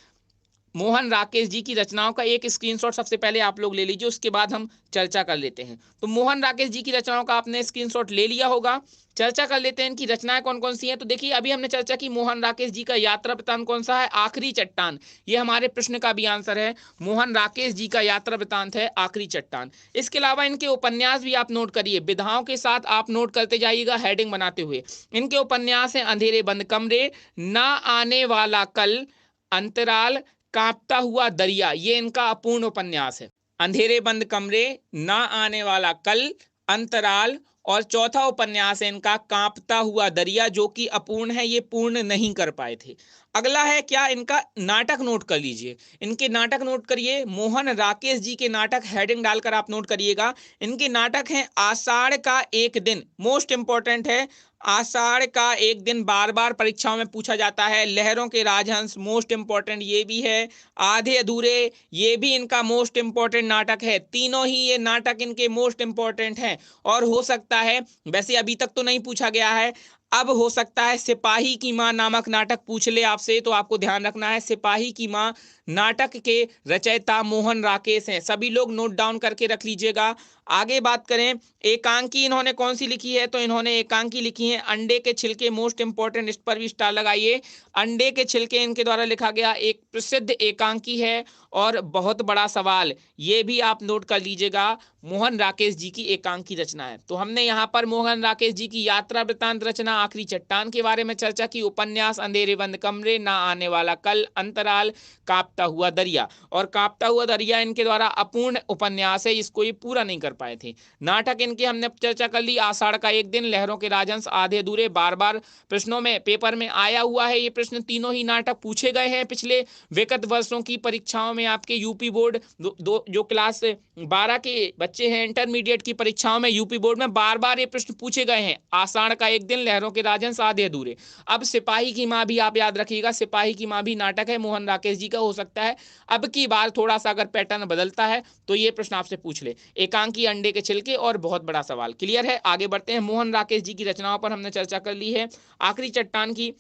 मोहन राकेश जी की रचनाओं का एक स्क्रीनशॉट सबसे पहले आप लोग ले लीजिए, उसके बाद हम चर्चा कर लेते हैं। तो मोहन राकेश जी की रचनाओं का आपने स्क्रीनशॉट ले लिया होगा, चर्चा कर लेते हैं इनकी रचनाएं कौन कौन सी हैं। तो देखिए अभी हमने चर्चा की मोहन राकेश जी का यात्रा वृत्तांत कौन सा है? आखिरी चट्टान, ये हमारे प्रश्न का भी आंसर है। मोहन राकेश जी का यात्रा वृत्तांत है आखिरी चट्टान। इसके अलावा इनके उपन्यास भी आप नोट करिए, विधाओं के साथ आप नोट करते जाइएगा हेडिंग बनाते हुए। इनके उपन्यास हैं अंधेरे बंद कमरे, ना आने वाला कल, अंतराल, कांपता हुआ दरिया, ये इनका अपूर्ण उपन्यास है। अंधेरे बंद कमरे, ना आने वाला कल, अंतराल, और चौथा उपन्यास है इनका कांपता हुआ दरिया, जो कि अपूर्ण है, ये पूर्ण नहीं कर पाए थे। अगला है क्या? इनका नाटक नोट कर लीजिए, इनके नाटक नोट करिए। मोहन राकेश जी के नाटक हेडिंग डालकर आप नोट करिएगा। इनके नाटक हैं आषाढ़ का एक दिन, मोस्ट इंपॉर्टेंट है, आषाढ़ का एक दिन बार बार परीक्षाओं में पूछा जाता है। लहरों के राजहंस, मोस्ट इंपॉर्टेंट ये भी है। आधे अधूरे, ये भी इनका मोस्ट इंपॉर्टेंट नाटक है। तीनों ही ये नाटक इनके मोस्ट इंपॉर्टेंट हैं। और हो सकता है, वैसे अभी तक तो नहीं पूछा गया है, अब हो सकता है सिपाही की मां नामक नाटक पूछ ले आपसे, तो आपको ध्यान रखना है सिपाही की मां नाटक के रचयिता मोहन राकेश हैं। सभी लोग नोट डाउन करके रख लीजिएगा। आगे बात करें, एकांकी इन्होंने कौन सी लिखी है? तो इन्होंने एकांकी लिखी है अंडे के छिलके, मोस्ट इंपॉर्टेंट, इस पर भी स्टार लगाइए। अंडे के छिलके इनके द्वारा लिखा गया एक प्रसिद्ध एकांकी है। और बहुत बड़ा सवाल, ये भी आप नोट कर लीजिएगा, मोहन राकेश जी की एकांकी रचना है। तो हमने यहाँ पर मोहन राकेश जी की यात्रा वृत्तांत रचना आखिरी चट्टान के बारे में चर्चा की, उपन्यास अंधेरे बंद कमरे, ना आने वाला कल, अंतराल, कांपता हुआ दरिया। और कांपता हुआ दरिया इनके द्वारा अपूर्ण उपन्यास है, इसको ये पूरा नहीं कर पाए थे। नाटक इनके हमने चर्चा कर ली, आषाढ़ का एक दिन, लहरों के राजहंस, आधे अधूरे, बार बार प्रश्नों में पेपर में आया हुआ है ये प्रश्न। तीनों ही नाटक पूछे गए हैं पिछले विगत वर्षों की परीक्षाओं में। आपके यूपी बोर्ड जो क्लास 12 के बच्चे हैं, इंटरमीडिएट की परीक्षाओं में यूपी बोर्ड में बार बार ये प्रश्न पूछे गए हैं। आषाढ़ का एक दिन, लहरों के राजहंस, आधे अधूरे। अब सिपाही की मां भी आप याद रखिएगा, सिपाही की मां भी नाटक है मोहन राकेश जी का। हो सकता है अब की बार थोड़ा सा अगर पैटर्न बदलता है तो ये प्रश्न आपसे पूछ ले। एकांकी, अंडे के छिलके और बहुत बड़ा सवाल। क्लियर है? आगे बढ़ते हैं। मोहन राकेश जी की रचनाओं पर हमने चर्चा कर ली है। आखिरी चट्टान की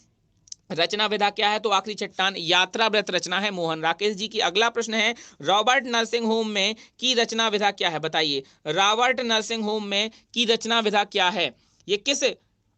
रचना विधा क्या है? तो आखिरी चट्टान यात्रा व्रत रचना है मोहन राकेश जी की। अगला प्रश्न है रॉबर्ट नर्सिंग होम में की रचना विधा क्या है? बताइए, रॉबर्ट नर्सिंग होम में की रचना विधा क्या है? ये किस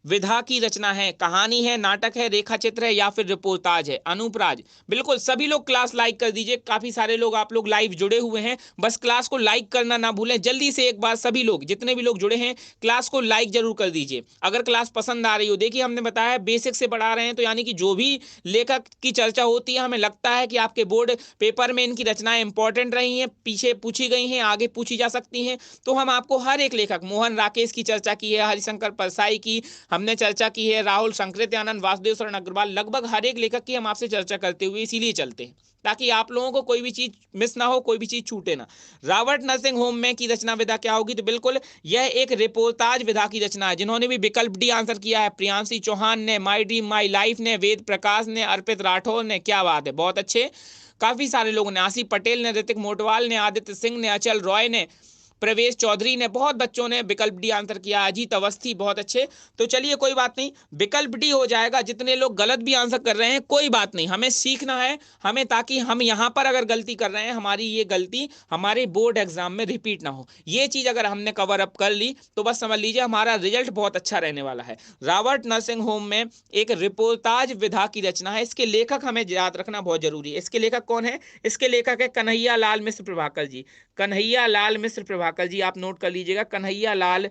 विधा की रचना है? कहानी है, नाटक है, रेखा चित्र है या फिर रिपोर्टाज है? अनुप्राज। बिल्कुल, सभी लोग क्लास लाइक कर दीजिए। काफी सारे लोग आप लोग लाइव जुड़े हुए हैं, बस क्लास को लाइक करना ना भूलें। जल्दी से एक बार सभी लोग, जितने भी लोग जुड़े हैं, क्लास को लाइक जरूर कर दीजिए अगर क्लास पसंद आ रही हो। देखिए, हमने बताया बेसिक से पढ़ा रहे हैं, तो यानी कि जो भी लेखक की चर्चा होती है, हमें लगता है कि आपके बोर्ड पेपर में इनकी रचनाएं इंपॉर्टेंट रही हैं, पीछे पूछी गई हैं, आगे पूछी जा सकती हैं, तो हम आपको हर एक लेखक, मोहन राकेश की चर्चा की है, हरिशंकर परसाई की हमने चर्चा की है, राहुल संकृत्यानंद, वासुदेव शरण अग्रवाल, लगभग हर एक लेखक की हम आपसे चर्चा करते हुए इसीलिए चलते हैं ताकि आप लोगों को कोई भी चीज मिस ना हो, कोई भी चीज छूटे ना। रॉबर्ट नर्सिंग होम में की रचना विधा क्या होगी? तो बिल्कुल यह एक रिपोर्टाज विधा की रचना है। जिन्होंने भी विकल्प डी आंसर किया है, प्रियांशी चौहान ने, माई ड्रीम माई लाइफ ने, वेद प्रकाश ने, अर्पित राठौर ने, क्या बात है, बहुत अच्छे। काफी सारे लोगों ने, आसिफ पटेल ने, ऋतिक मोटवाल ने, आदित्य सिंह ने, अचल रॉय ने, प्रवेश चौधरी ने, बहुत बच्चों ने विकल्प डी आंसर किया, अजीत अवस्थी, बहुत अच्छे। तो चलिए कोई बात नहीं, विकल्प डी हो जाएगा। जितने लोग गलत भी आंसर कर रहे हैं कोई बात नहीं, हमें सीखना है, हमें, ताकि हम यहां पर अगर गलती कर रहे हैं, हमारी ये गलती हमारे बोर्ड एग्जाम में रिपीट ना हो। ये चीज अगर हमने कवर अप कर ली तो बस समझ लीजिए हमारा रिजल्ट बहुत अच्छा रहने वाला है। रॉबर्ट नर्सिंग होम में एक रिपोर्टाज विधा की रचना है। इसके लेखक हमें याद रखना बहुत जरूरी है। इसके लेखक कौन है? इसके लेखक है कन्हैया लाल मिश्र प्रभाकर जी। कन्हैया लाल मिश्र प्रभाकर जी, आप नोट कर लीजिएगा, कन्हैया लाल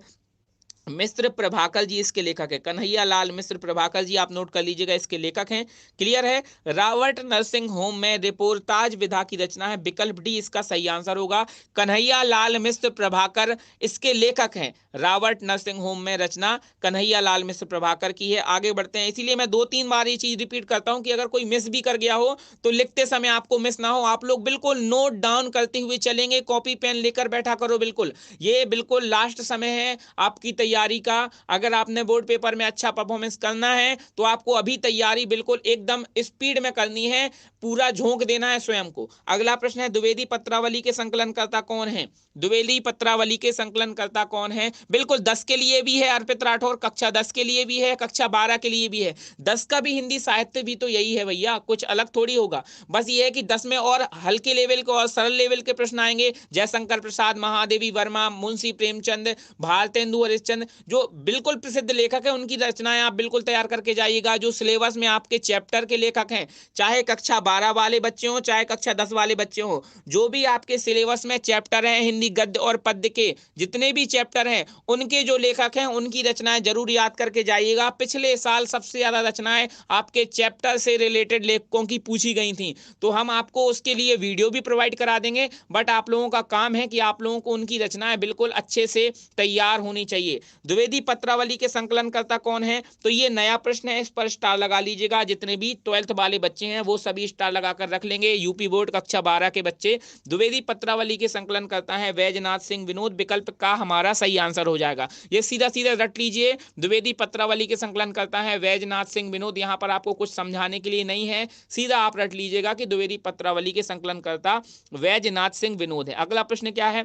मिश्र प्रभाकर जी इसके लेखक है। कन्हैया लाल मिश्र प्रभाकर जी, आप नोट कर लीजिएगा, इसके लेखक हैं। क्लियर है? रॉबर्ट नर्सिंग होम में रिपोर्टाज विधा की रचना है, विकल्प डी इसका सही आंसर होगा। कन्हैया लाल मिश्र प्रभाकर इसके लेखक हैं। रॉबर्ट नर्सिंग होम में रचना कन्हैया लाल मिश्र प्रभाकर की है। आगे बढ़ते हैं, इसीलिए मैं 2-3 बार ये चीज रिपीट करता हूं कि अगर कोई मिस भी कर गया हो तो लिखते समय आपको मिस ना हो। आप लोग बिल्कुल नोट डाउन करते हुए चलेंगे, कॉपी पेन लेकर बैठा करो। बिल्कुल, ये बिल्कुल लास्ट समय है आपकी तैयारी का। अगर आपने बोर्ड पेपर में अच्छा परफॉर्मेंस करना है तो आपको अभी तैयारी बिल्कुल एकदम स्पीड में करनी है, पूरा झोंक देना है स्वयं को। अगला प्रश्न है द्विवेदी पत्रावली के संकलनकर्ता कौन है? द्विवेदी पत्रावली के संकलनकर्ता कौन है? बिल्कुल 10 के लिए भी है अर्पित राठौर, कक्षा 10 के लिए भी है, कक्षा 12 के लिए भी है। 10 का भी हिंदी साहित्य भी तो यही है भैया, कुछ अलग थोड़ी होगा। बस ये है कि 10 में और हल्के लेवल के और सरल लेवल के प्रश्न आएंगे। जयशंकर प्रसाद, महादेवी वर्मा, मुंशी प्रेमचंद, भारतेंदु हरिश्चंद्र, जो बिल्कुल प्रसिद्ध लेखक है, उनकी रचनाएं आप बिल्कुल तैयार करके जाइएगा। जो सिलेबस में आपके चैप्टर के लेखक हैं, चाहे कक्षा 12 वाले बच्चे हो, चाहे कक्षा 10 वाले बच्चे हो, जो भी आपके सिलेबस में चैप्टर हैं, हिंदी गद्य और पद्य के जितने भी चैप्टर हैं, उनके जो लेखक हैं उनकी रचनाएं जरूर याद करके जाइएगा। पिछले साल सबसे ज्यादा रचनाएं आपके चैप्टर से रिलेटेड लेखकों की पूछी गई थी, तो हम आपको उसके लिए वीडियो भी प्रोवाइड करा देंगे। बट आप लोगों का काम है कि आप लोगों को उनकी रचनाएं बिल्कुल अच्छे से तैयार होनी चाहिए। द्विवेदी पत्रावली के संकलनकर्ता कौन है? तो ये नया प्रश्न है, इस पर स्टार लगा लीजिएगा। जितने भी 12th वाले बच्चे हैं वो सभी स्टार लगाकर रख लेंगे। यूपी बोर्ड कक्षा 12 के बच्चे, द्विवेदी पत्रावली के संकलन करता है वैजनाथ सिंह विनोद, विकल्प का हमारा सही आंसर हो जाएगा। ये सीधा सीधा रट लीजिए, द्विवेदी पत्रावली के संकलन करता है वैजनाथ सिंह विनोद। यहां पर आपको कुछ समझाने के लिए नहीं है, सीधा आप रट लीजिएगा कि द्विवेदी पत्रावली के संकलन करता वैजनाथ सिंह विनोद है। अगला प्रश्न क्या है?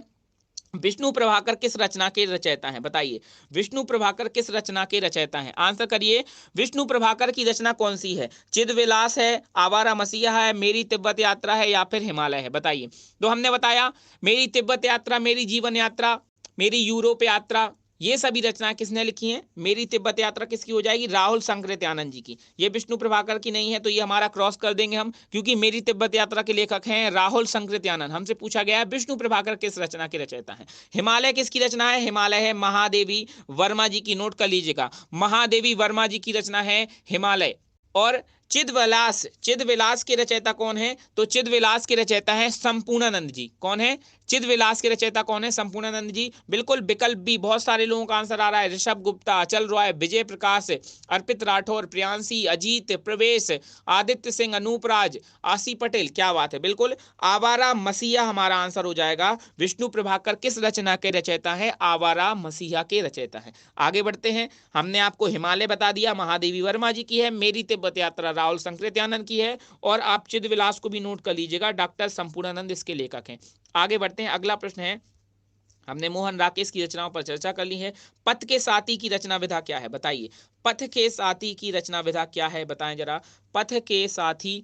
विष्णु प्रभाकर किस रचना के रचयिता हैं? बताइए, विष्णु प्रभाकर किस रचना के रचयिता हैं? आंसर करिए। विष्णु प्रभाकर की रचना कौन सी है? चिदविलास है, आवारा मसीहा है, मेरी तिब्बत यात्रा है या फिर हिमालय है? बताइए। तो हमने बताया मेरी तिब्बत यात्रा, मेरी जीवन यात्रा, मेरी यूरोप यात्रा, ये सभी रचनाएं किसने लिखी हैं? मेरी तिब्बत यात्रा किसकी हो जाएगी? राहुल संकृत्यानंद जी की। ये विष्णु प्रभाकर की नहीं है, तो ये हमारा क्रॉस कर देंगे हम, क्योंकि मेरी तिब्बत यात्रा के लेखक हैं राहुल संकृत्यानंद। हमसे पूछा गया है विष्णु प्रभाकर किस रचना के रचयिता हैं। हिमालय किसकी रचना है? हिमालय है महादेवी वर्मा जी की। नोट कर लीजिएगा, महादेवी वर्मा जी की रचना है हिमालय। और चिदविलास, चिदविलास के रचयिता कौन है? तो चिदविलास के रचयिता है संपूर्णानंद जी। कौन है? चिदविलास के रचयिता कौन है? संपूर्णानंद जी। बिल्कुल विकल्प बी, बहुत सारे लोगों का आंसर आ रहा है। ऋषभ गुप्ता, अचल रॉय, विजय प्रकाश, अर्पित राठौर, प्रियांशी, अजीत, प्रवेश, आदित्य सिंह, अनूप राज, आसी पटेल। क्या बात है, बिल्कुल आवारा मसीहा हमारा आंसर हो जाएगा। विष्णु प्रभाकर किस रचना के रचयिता है? आवारा मसीहा के रचयिता है। आगे बढ़ते हैं, हमने आपको हिमालय बता दिया, महादेवी वर्मा जी की है। मेरी तिब्बत यात्रा राहुल संकृत्यानंद की है। और आप चिदविलास को भी नोट कर लीजिएगा, डॉक्टर संपूर्णानंद इसके लेखक हैं। आगे बढ़ते हैं, अगला प्रश्न है हमने मोहन राकेश की रचनाओं पर चर्चा कर ली है। पथ के साथी की रचना विधा क्या है, बताइए। पथ के साथी की रचना विधा क्या है, बताएं जरा। पथ के साथी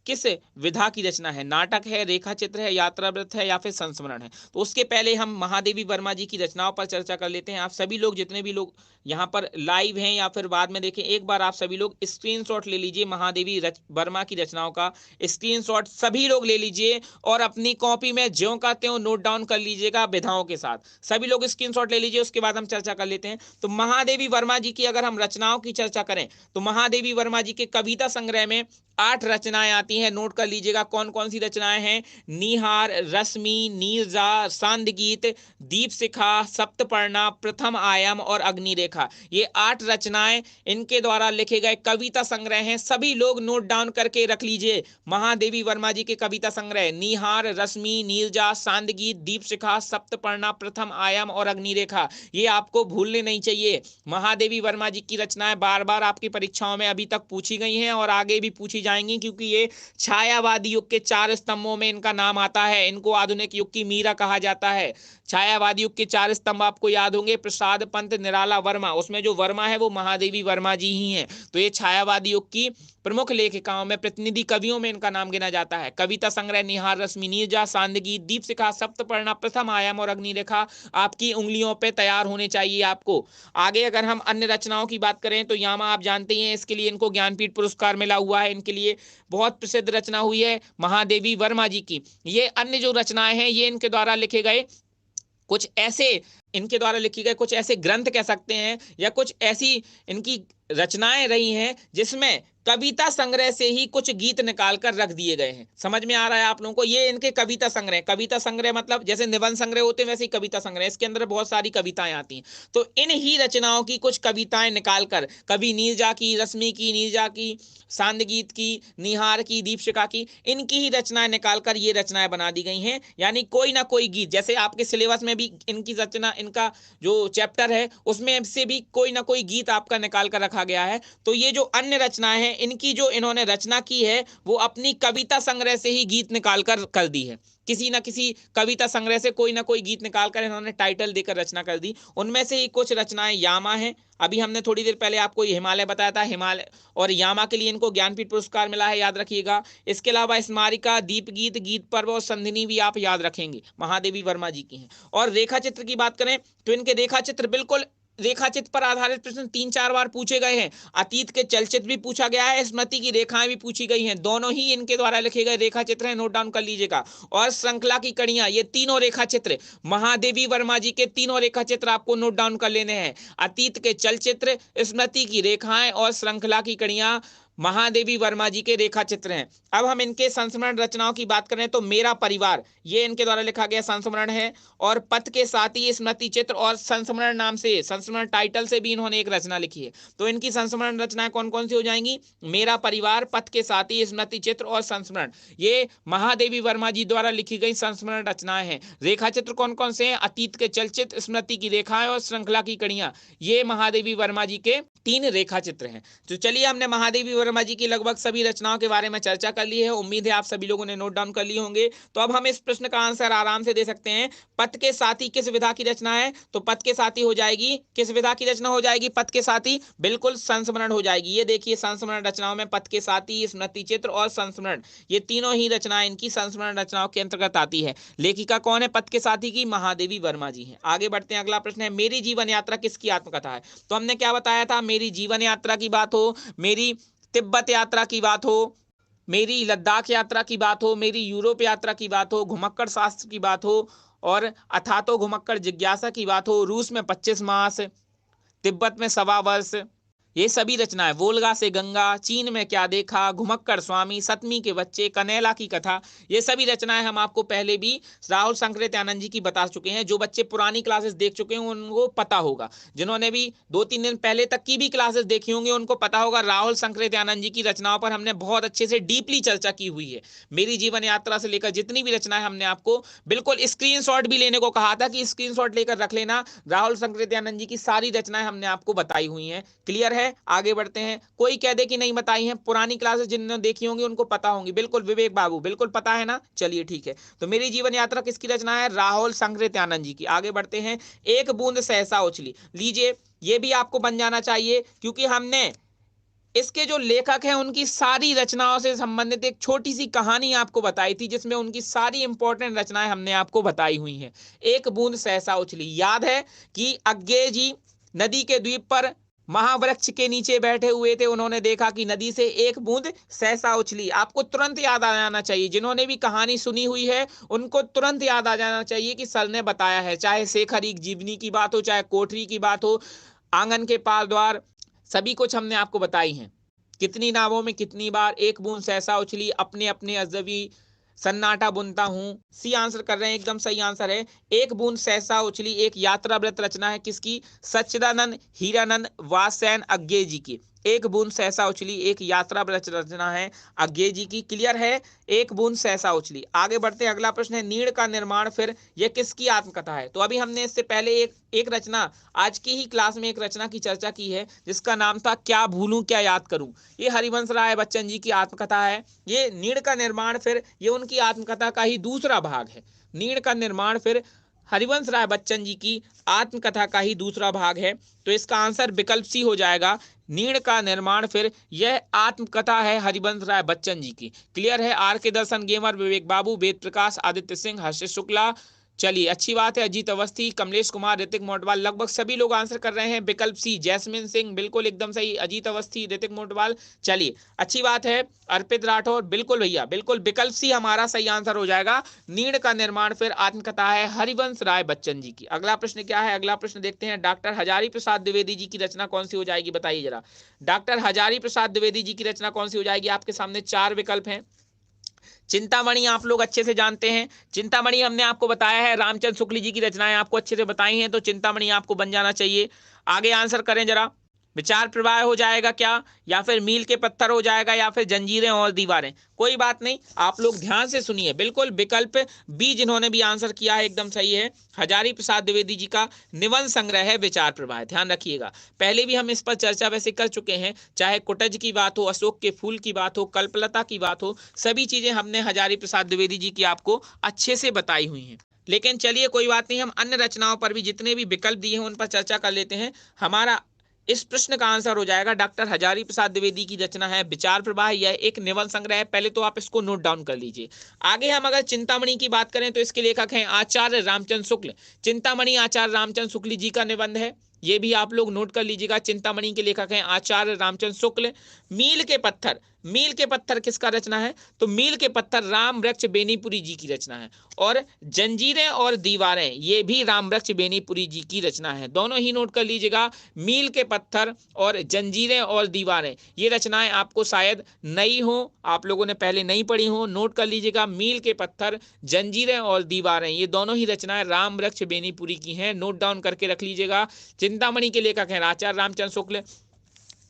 किस विधा की रचना है, नाटक है, रेखा चित्र है, यात्रा वृत्त है या फिर संस्मरण है। तो उसके पहले हम महादेवी वर्मा जी की रचनाओं पर चर्चा कर लेते हैं। आप सभी लोग, जितने भी लोग यहाँ पर लाइव हैं या फिर बाद में देखें, एक बार आप सभी लोग स्क्रीनशॉट ले लीजिए महादेवी वर्मा की रचनाओं का। स्क्रीनशॉट सभी लोग ले लीजिए और अपनी कॉपी में ज्यों का त्यों नोट डाउन कर लीजिएगा विधाओं के साथ। सभी लोग स्क्रीनशॉट ले लीजिए, उसके बाद हम चर्चा कर लेते हैं। तो महादेवी वर्मा जी की अगर हम रचनाओं की चर्चा करें तो महादेवी वर्मा जी के कविता संग्रह में 8 रचनाएं आती हैं। नोट कर लीजिएगा कौन कौन सी रचनाएं हैं। निहार, रश्मि, नीरजा, सांदगीत, दीप शिखा, सप्तपर्णा, प्रथम आयम और अग्निरेखा। ये 8 रचनाएं इनके द्वारा लिखे गए कविता संग्रह हैं। सभी लोग नोट डाउन करके रख लीजिए। महादेवी वर्मा जी के कविता संग्रह निहार, रश्मि, नीरजा, सांदगीत, दीप शिखा, सप्तपर्णा, प्रथम आयम और अग्निरेखा, ये आपको भूलने नहीं चाहिए। महादेवी वर्मा जी की रचनाएं बार बार आपकी परीक्षाओं में अभी तक पूछी गई हैं और आगे भी पूछी जाएंगी, क्योंकि ये छायावादी युग के 4 स्तंभों में इनका नाम आता है। इनको आधुनिक युग की मीरा कहा जाता है। छायावादी युग के 4 स्तंभ आपको याद होंगे, प्रसाद, पंत, निराला, वर्मा। उसमें जो वर्मा है वो महादेवी वर्मा जी ही हैं। तो ये छायावादी युग की प्रमुख लेखिकाओं में, प्रतिनिधि कवियों में इनका नाम गिना जाता है। कविता संग्रह निहार, रश्मि, नीरजा, सांदगीत, दीप शिखा, सप्तपर्णा, प्रथम आयाम और अग्निरेखा आपकी उंगलियों पे तैयार होने चाहिए आपको। आगे अगर हम अन्य रचनाओं की बात करें तो यामा आप जानते ही हैं, इसके लिए इनको ज्ञानपीठ पुरस्कार मिला हुआ है। इनके लिए बहुत प्रसिद्ध रचना हुई है महादेवी वर्मा जी की। ये अन्य जो रचनाएं हैं ये इनके द्वारा लिखे गए कुछ ऐसे, इनके द्वारा लिखे गए कुछ ऐसे ग्रंथ कह सकते हैं, या कुछ ऐसी इनकी रचनाएं रही हैं जिसमें कविता संग्रह से ही कुछ गीत निकाल कर रख दिए गए हैं। समझ में आ रहा है आप लोगों को? ये इनके कविता संग्रह, कविता संग्रह मतलब जैसे निबंध संग्रह होते हैं वैसे ही कविता संग्रह, इसके अंदर बहुत सारी कविताएं आती हैं। तो इन ही रचनाओं की कुछ कविताएं निकालकर, कवि नीरजा की, रश्मि की, नीरजा की, सांदगीत की, निहार की, दीपशिखा की, इनकी ही रचनाएं निकालकर ये रचनाएं बना दी गई हैं। यानी कोई ना कोई गीत, जैसे आपके सिलेबस में भी इनकी रचना, इनका जो चैप्टर है उसमें से भी कोई ना कोई गीत आपका निकाल कर रखा गया है। तो ये जो अन्य रचनाएं हैं, इनकी जो इन्होंने रचना की है वो अपनी कविता संग्रह से ही गीत निकाल कर दी है। किसी ना किसी कविता संग्रह से कोई ना कोई गीत निकालकर इन्होंने टाइटल देकर रचना कर दी। उनमें से ही कुछ रचनाएं यामा हैं। अभी हमने थोड़ी देर पहले आपको हिमालय बताया था, हिमालय और यामा के लिए इनको ज्ञानपीठ पुरस्कार मिला है, याद रखिएगा। इसके अलावा स्मारिका, दीप गीत, गीत पर्व और संधिनी भी आप याद रखेंगे, महादेवी वर्मा जी की हैं। और रेखा चित्र की बात करें तो इनके रेखा चित्र, बिल्कुल रेखाचित्र पर आधारित प्रश्न 3-4 बार पूछे गए हैं। अतीत के चलचित्र भी पूछा गया है, स्मृति की रेखाएं भी पूछी गई हैं। दोनों ही इनके द्वारा लिखे गए रेखा चित्र हैं, नोट डाउन कर लीजिएगा। और श्रृंखला की कड़ियां, ये तीनों रेखा चित्र महादेवी वर्मा जी के तीनों रेखा चित्र आपको नोट डाउन कर लेने हैं। अतीत के चलचित्र, स्मृति की रेखाएं और श्रृंखला की कड़ियां महादेवी वर्मा जी के रेखा चित्र हैं। अब हम इनके संस्मरण रचनाओं की बात करें तो मेरा परिवार, ये इनके द्वारा लिखा गया संस्मरण है। और पथ के साथ ही स्मृति चित्र और संस्मरण नाम से, संस्मरण टाइटल से भी इन्होंने एक रचना लिखी है। तो इनकी संस्मरण रचनाएं कौन कौन सी हो जाएंगी? मेरा परिवार, पथ के साथ ही, स्मृति चित्र और संस्मरण, ये महादेवी वर्मा जी द्वारा लिखी गई संस्मरण रचनाएं हैं। रेखा चित्र कौन कौन से हैं? अतीत के चलचित्र, स्मृति की रेखाएं और श्रृंखला की कड़ियां, ये महादेवी वर्मा जी के 3 रेखा चित्र हैं। तो चलिए, हमने महादेवी वर्मा जी की लगभग सभी रचनाओं के बारे में चर्चा कर ली है। उम्मीद है आप सभी लोगों ने नोट डाउन कर लिए होंगे। तो अब हम इस प्रश्न का आंसर आराम से दे सकते हैं। पथ के साथी किस विधा की रचना है? तो पथ के साथी हो जाएगी, किस विधा की रचना हो जाएगी पथ के साथी? बिल्कुल संस्मरण हो जाएगी। ये देखिए, संस्मरण रचनाओं में पथ के साथी, स्मृति चित्र और संस्मरण, ये तीनों ही रचनाएं इनकी संस्मरण रचनाओं के अंतर्गत आती है। लेखिका कौन है पथ के साथी की? महादेवी वर्मा जी हैं। आगे बढ़ते हैं, अगला प्रश्न है, मेरी जीवन यात्रा किसकी आत्मकथा है? तो हमने क्या बताया था? मेरी जीवन यात्रा की बात हो, मेरी तिब्बत यात्रा की बात हो, मेरी लद्दाख यात्रा की बात हो, मेरी यूरोप यात्रा की बात हो, घुमक्कड़ शास्त्र की बात हो, और अथातो घुमक्कड़ जिज्ञासा की बात हो, रूस में 25 मास, तिब्बत में 1.25 वर्ष, ये सभी रचनाएं, वोल्गा से गंगा, चीन में क्या देखा, घुमक्कड़ स्वामी, सतमी के बच्चे, कनैला की कथा, ये सभी रचनाएं हम आपको पहले भी राहुल संकृत्यानंद जी की बता चुके हैं। जो बच्चे पुरानी क्लासेस देख चुके हैं उनको पता होगा, जिन्होंने भी 2-3 दिन पहले तक की भी क्लासेस देखी होंगी उनको पता होगा, राहुल संकृत्यानंद जी की रचनाओं पर हमने बहुत अच्छे से डीपली चर्चा की हुई है। मेरी जीवन यात्रा से लेकर जितनी भी रचनाएं, हमने आपको बिल्कुल स्क्रीनशॉट भी लेने को कहा था कि स्क्रीनशॉट लेकर रख लेना। राहुल संकृत्यानंद जी की सारी रचनाएं हमने आपको बताई हुई हैं। क्लियर है है, आगे बढ़ते हैं। कोई कह दे कि नहीं बताई है, पुरानी क्लासेस जिन्होंने देखी होंगी उनको पता होंगी। बिल्कुल विवेक बाबू, बिल्कुल पता है ना, चलिए ठीक है। तो मेरी जीवन यात्रा किसकी रचना है? राहुल संकृत्यानंद जी की। आगे बढ़ते हैं। एक बूंद सहसा उछली, लीजिए ये भी आपको बन जाना चाहिए, क्योंकि हमने इसके जो लेखक हैं उनकी सारी रचनाओं से संबंधित एक छोटी सी कहानी आपको बताई थी, जिसमें उनकी सारी इंपॉर्टेंट रचनाएं हमने आपको बताई हुई हैं। एक बूंद सहसा उछली, याद है कि अज्ञेय जी नदी के द्वीप पर महावृक्ष के नीचे बैठे हुए थे, उन्होंने देखा कि नदी से एक बूंद सहसा उछली। आपको तुरंत याद आ जाना चाहिए, जिन्होंने भी कहानी सुनी हुई है उनको तुरंत याद आ जाना चाहिए कि सर ने बताया है। चाहे शेखर जीवनी की बात हो, चाहे कोठरी की बात हो, आंगन के पार द्वार, सभी कुछ हमने आपको बताई हैं। कितनी नावों में कितनी बार एक बूंद सहसा उछली, अपने अपने अजनबी सन्नाटा बुनता हूं। सी आंसर कर रहे हैं, एकदम सही आंसर है। एक बूंद सहसा उछली एक यात्रा व्रत रचना है, किसकी? सच्चिदानंद हीरानंद वात्स्यायन अज्ञेय जी की। एक बूंद सहसा उछली एक यात्रा व्रत रचना है अज्ञेय जी की। क्लियर है? एक बूंद सहसा उछली। आगे बढ़ते हैं, अगला प्रश्न है नीड़ का निर्माण फिर, यह किसकी आत्मकथा है? तो अभी हमने इससे पहले एक रचना, आज की ही क्लास में एक रचना की चर्चा की है, जिसका नाम था क्या भूलूं क्या याद करूं। ये हरिवंश राय बच्चन जी की आत्मकथा है। ये नीड़ का निर्माण फिर, ये उनकी आत्मकथा का ही दूसरा भाग है। नीड़ का निर्माण फिर हरिवंश राय बच्चन जी की आत्मकथा का ही दूसरा भाग है। तो इसका आंसर विकल्प सी हो जाएगा, नीड़ का निर्माण फिर। यह आत्मकथा है हरिवंश राय बच्चन जी की। क्लियर है? आर के दर्शन गेमर, विवेक बाबू, वेद प्रकाश, आदित्य सिंह, हर्षित शुक्ला, चलिए अच्छी बात है। अजीत अवस्थी, कमलेश कुमार, ऋतिक मोटवाल, लगभग सभी लोग आंसर कर रहे हैं विकल्प सी। जैस्मिन सिंह, बिल्कुल एकदम सही। अजीत अवस्थी, ऋतिक मोटवाल, चलिए अच्छी बात है। अर्पित राठौर, बिल्कुल भैया, बिल्कुल विकल्प सी हमारा सही आंसर हो जाएगा। नीड़ का निर्माण फिर आत्मकथा है हरिवंश राय बच्चन जी की। अगला प्रश्न क्या है? अगला प्रश्न देखते हैं। डॉक्टर हजारी प्रसाद द्विवेदी जी की रचना कौन सी हो जाएगी? बताइए जरा। डॉक्टर हजारी प्रसाद द्विवेदी जी की रचना कौन सी हो जाएगी? आपके सामने चार विकल्प हैं। चिंतामणि आप लोग अच्छे से जानते हैं। चिंतामणि हमने आपको बताया है, रामचंद्र शुक्ल जी की रचनाएं आपको अच्छे से बताई हैं, तो चिंतामणि आपको बन जाना चाहिए। आगे आंसर करें जरा। विचार प्रवाह हो जाएगा क्या, या फिर मील के पत्थर हो जाएगा, या फिर जंजीरें और दीवारें? कोई बात नहीं, आप लोग ध्यान से सुनिए। बिल्कुल विकल्प बी जिन्होंने भी आंसर किया है एकदम सही है। हजारी प्रसाद द्विवेदी जी का निबंध संग्रह है विचार प्रवाह, ध्यान रखिएगा। पहले भी हम इस पर चर्चा वैसे कर चुके हैं, चाहे कुटज की बात हो, अशोक के फूल की बात हो, कल्पलता की बात हो, सभी चीजें हमने हजारी प्रसाद द्विवेदी जी की आपको अच्छे से बताई हुई हैं। लेकिन चलिए कोई बात नहीं, हम अन्य रचनाओं पर भी जितने भी विकल्प दिए हैं उन पर चर्चा कर लेते हैं। हमारा इस प्रश्न का आंसर हो जाएगा डॉक्टर हजारी प्रसाद द्विवेदी की रचना है विचार प्रवाह। यह एक निबंध संग्रह है, पहले तो आप इसको नोट डाउन कर लीजिए। आगे हम अगर चिंतामणि की बात करें तो इसके लेखक हैं आचार्य रामचंद्र शुक्ल। चिंतामणि आचार्य रामचंद्र शुक्ल जी का निबंध है, ये भी आप लोग नोट कर लीजिएगा। चिंतामणि के लेखक हैं आचार्य रामचंद्र शुक्ल। मील के पत्थर, मील के पत्थर किसका रचना है? तो मील के पत्थर राम वृक्ष बेनीपुरी जी की रचना है। और जंजीरें और दीवारें, ये भी राम वृक्ष बेनीपुरी जी की रचना है। दोनों ही नोट कर लीजिएगा, मील के पत्थर और जंजीरें और दीवारें, ये रचनाएं आपको शायद नई हो, आप लोगों ने पहले नहीं पढ़ी हो। नोट कर लीजिएगा, मील के पत्थर, जंजीरें और दीवारें, ये दोनों ही रचनाएं राम वृक्ष बेनीपुरी की हैं। नोट डाउन करके रख लीजिएगा। चिंतामणि के लेखक हैं आचार्य रामचंद्र शुक्ल,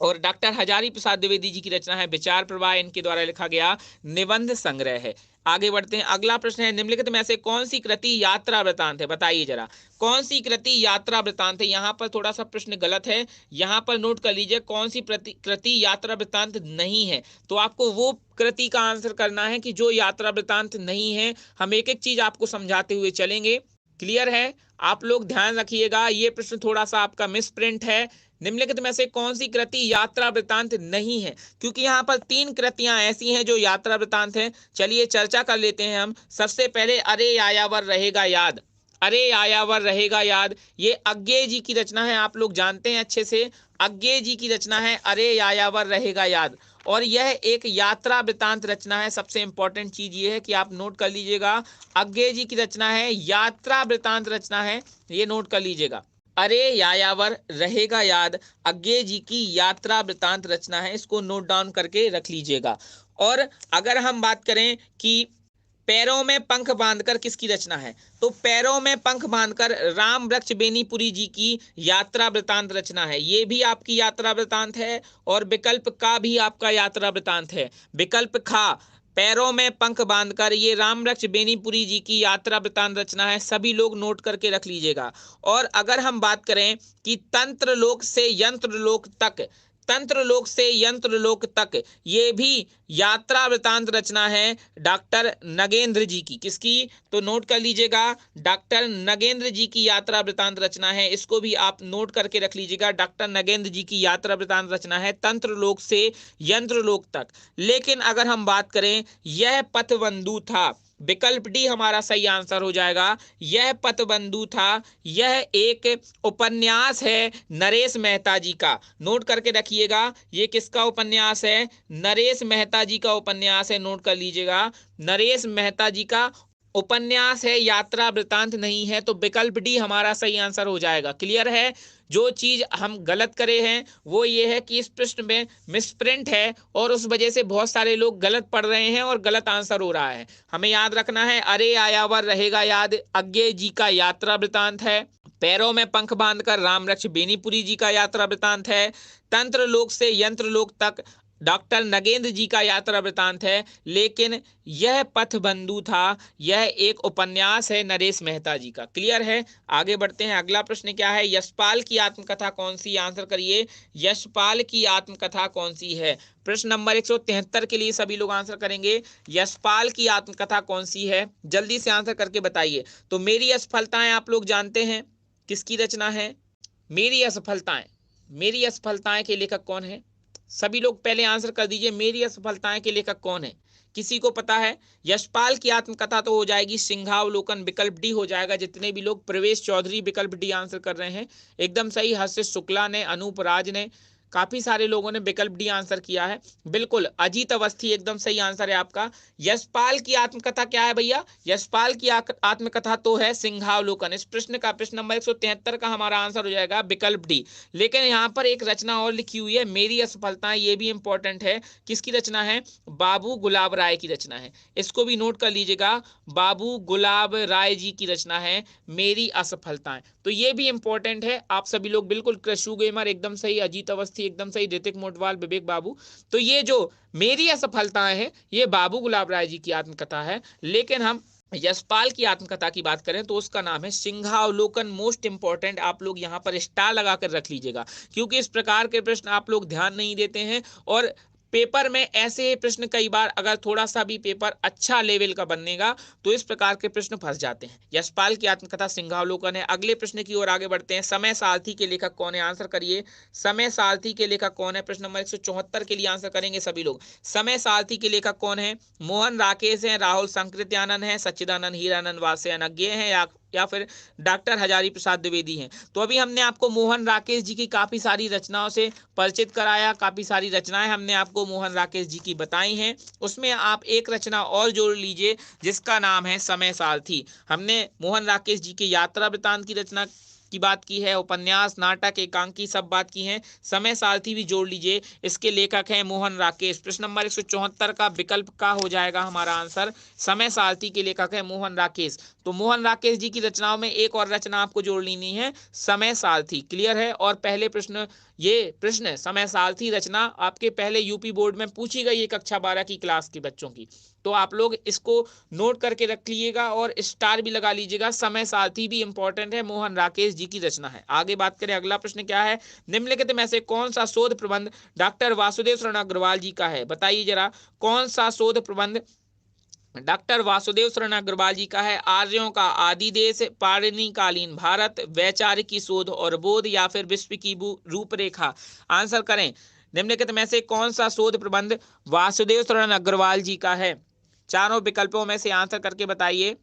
और डॉक्टर हजारी प्रसाद द्विवेदी जी की रचना है विचार प्रवाह, इनके द्वारा लिखा गया निबंध संग्रह है। आगे बढ़ते हैं, अगला प्रश्न है निम्नलिखित में से कौन सी कृति यात्रा वृतांत है? बताइए जरा, कौन सी कृति यात्रा वृतांत है? यहाँ पर थोड़ा सा प्रश्न गलत है, यहाँ पर नोट कर लीजिए कौन सी कृति यात्रा वृतांत नहीं है। तो आपको वो कृति का आंसर करना है कि जो यात्रा वृतांत नहीं है। हम एक एक चीज आपको समझाते हुए चलेंगे। क्लियर है? आप लोग ध्यान रखिएगा, ये प्रश्न थोड़ा सा आपका मिस प्रिंट है। निम्नलिखित में से कौन सी कृति यात्रा वृतांत नहीं है? क्योंकि यहाँ पर तीन कृतियां ऐसी हैं जो यात्रा वृतांत हैं। चलिए चर्चा कर लेते हैं हम। सबसे पहले अरे यायावर रहेगा याद, अरे यायावर रहेगा याद, ये अज्ञेय जी की रचना है, आप लोग जानते हैं अच्छे से। अज्ञेय जी की रचना है अरे यायावर रहेगा याद, और यह एक यात्रा वृतांत रचना है। सबसे इंपॉर्टेंट चीज ये है कि आप नोट कर लीजिएगा, अज्ञेय जी की रचना है, यात्रा वृतांत रचना है, ये नोट कर लीजिएगा। अरे यायावर रहेगा याद अज्ञेय जी की यात्रा वृतांत रचना है, इसको नोट डाउन करके रख लीजिएगा। और अगर हम बात करें कि पैरों में पंख बांधकर किसकी रचना है, तो पैरों में पंख बांधकर राम वृक्ष बेनीपुरी जी की यात्रा वृतांत रचना है, ये भी आपकी यात्रा वृतांत है। और विकल्प का भी आपका यात्रा वृतांत है, विकल्प खा, पैरों में पंख बांधकर, ये राम वृक्ष बेनीपुरी जी की यात्रा वृतांत रचना है। सभी लोग नोट करके रख लीजिएगा। और अगर हम बात करें कि तंत्र लोक से यंत्र लोक तक तंत्रलोक से यंत्रलोक तक, ये भी यात्रा वृतांत रचना है डॉक्टर नगेंद्र जी की। किसकी? तो नोट कर लीजिएगा, डॉक्टर नगेंद्र जी की यात्रा वृतांत रचना है, इसको भी आप नोट करके रख लीजिएगा। डॉक्टर नगेंद्र जी की यात्रा वृतांत रचना है तंत्रलोक से यंत्रलोक तक। लेकिन अगर हम बात करें, यह पथबंधु था, विकल्प डी हमारा सही आंसर हो जाएगा। यह पथबंधु था, यह एक उपन्यास है नरेश मेहता जी का। नोट करके रखिएगा, ये किसका उपन्यास है? नरेश मेहता जी का उपन्यास है, नोट कर लीजिएगा। नरेश मेहता जी का उपन्यास है, यात्रा वृतांत नहीं है, तो विकल्प डी हमारा सही आंसर हो जाएगा। क्लियर है? जो चीज हम गलत करे हैं वो ये है कि इस प्रश्न में मिसप्रिंट है और उस वजह से बहुत सारे लोग गलत पढ़ रहे हैं और गलत आंसर हो रहा है। हमें याद रखना है, अरे आयावर रहेगा याद अज्ञे जी का यात्रा वृतांत है। पैरों में पंख बांधकर रामरक्ष बेनीपुरी जी का यात्रा वृतांत है। तंत्र लोक से यंत्र लोक तक डॉक्टर नगेंद्र जी का यात्रा वृतांत है। लेकिन यह पथबंधु था, यह एक उपन्यास है नरेश मेहता जी का। क्लियर है? आगे बढ़ते हैं। अगला प्रश्न क्या है? यशपाल की आत्मकथा कौन सी? आंसर करिए, यशपाल की आत्मकथा कौन सी है? प्रश्न नंबर 173 के लिए सभी लोग आंसर करेंगे। यशपाल की आत्मकथा कौन सी है? जल्दी से आंसर करके बताइए। तो मेरी असफलताएं आप लोग जानते हैं किसकी रचना है? मेरी असफलताएं, मेरी असफलताएं के लेखक कौन है? सभी लोग पहले आंसर कर दीजिए, मेरी असफलताएं के लेखक कौन है? किसी को पता है? यशपाल की आत्मकथा तो हो जाएगी सिंहावलोकन, विकल्प डी हो जाएगा। जितने भी लोग, प्रवेश चौधरी विकल्प डी आंसर कर रहे हैं, एकदम सही। हर्षित शुक्ला ने, अनूप राज ने, काफी सारे लोगों ने विकल्प डी आंसर किया है। बिल्कुल, अजीत अवस्थी एकदम सही आंसर है आपका। यशपाल की आत्मकथा क्या है भैया? यशपाल की आत्मकथा तो है सिंहावलोकन। इस प्रश्न का, प्रश्न नंबर 173 का हमारा आंसर हो जाएगा विकल्प डी। लेकिन यहाँ पर एक रचना और लिखी हुई है, मेरी असफलताएं, ये भी इंपॉर्टेंट है। किसकी रचना है? बाबू गुलाब राय की रचना है, इसको भी नोट कर लीजिएगा। बाबू गुलाब राय जी की रचना है मेरी असफलताएं, तो ये भी इंपॉर्टेंट है। आप सभी लोग बिल्कुल, कृषु गेमर एकदम सही, अजीत अवस्थी एकदम सही, ऋतिक मोटवाल, विवेक बाबू। तो ये जो मेरी असफलताएं हैं, ये बाबू गुलाब राय जी की आत्मकथा है। लेकिन हम यशपाल की आत्मकथा की बात करें तो उसका नाम है सिंहावलोकन। मोस्ट इंपॉर्टेंट, आप लोग यहाँ पर स्टार लगाकर रख लीजिएगा, क्योंकि इस प्रकार के प्रश्न आप लोग ध्यान नहीं देते हैं और पेपर में ऐसे प्रश्न कई बार, अगर थोड़ा सा भी पेपर अच्छा लेवल का बनेगा तो इस प्रकार के प्रश्न फंस जाते हैं। यशपाल की आत्मकथा सिंहावलोकन है। अगले प्रश्न की ओर आगे बढ़ते हैं। समय सारथी के लेखक कौन है? आंसर करिए, समय सारथी के लेखक कौन है? प्रश्न नंबर 174 के लिए आंसर करेंगे सभी लोग। समय सारथी के लेखक कौन है? मोहन राकेश है, राहुल संकृत्यानंद है, सच्चिदानंद हीरानंद वासे अनज्ञ है, या फिर डॉक्टर हजारी प्रसाद द्विवेदी हैं। तो अभी हमने आपको मोहन राकेश जी की काफी सारी रचनाओं से परिचित कराया, काफी सारी रचनाएं हमने आपको मोहन राकेश जी की बताई हैं। उसमें आप एक रचना और जोड़ लीजिए जिसका नाम है समय सारथी। हमने मोहन राकेश जी की यात्रा वृतांत की रचना की बात की है, उपन्यास, नाटक, एकांकी सब बात की है। समय सारथी भी जोड़ लीजिए, इसके लेखक हैं मोहन राकेश। प्रश्न नंबर 174 का विकल्प का हो जाएगा हमारा आंसर। समय सारथी के लेखक है मोहन राकेश। तो मोहन राकेश जी की रचनाओं में एक और रचना आपको जोड़ लेनी है, समय सारथी। क्लियर है? और पहले प्रश्न, ये प्रश्न समय सारथी रचना आपके पहले यूपी बोर्ड में पूछी गई है कक्षा 12 की क्लास के बच्चों की। तो आप लोग इसको नोट करके रख लीजिएगा और स्टार भी लगा लीजिएगा। समय सारथी भी इंपॉर्टेंट है, मोहन राकेश जी की रचना है। आगे बात करें, अगला प्रश्न क्या है? निम्नलिखित में से कौन सा शोध प्रबंध डॉक्टर वासुदेव शरण अग्रवाल जी का है? बताइए जरा, कौन सा शोध प्रबंध डॉक्टर वासुदेव शरण अग्रवाल जी का है? आर्यों का आदि देश, पाणिनिकालीन भारत, वैचारिक शोध और बोध, या फिर विश्व की रूपरेखा? आंसर करें, निम्नलिखित में से कौन सा शोध प्रबंध वासुदेव शरण अग्रवाल जी का है? चारों विकल्पों में से आंसर करके बताइए,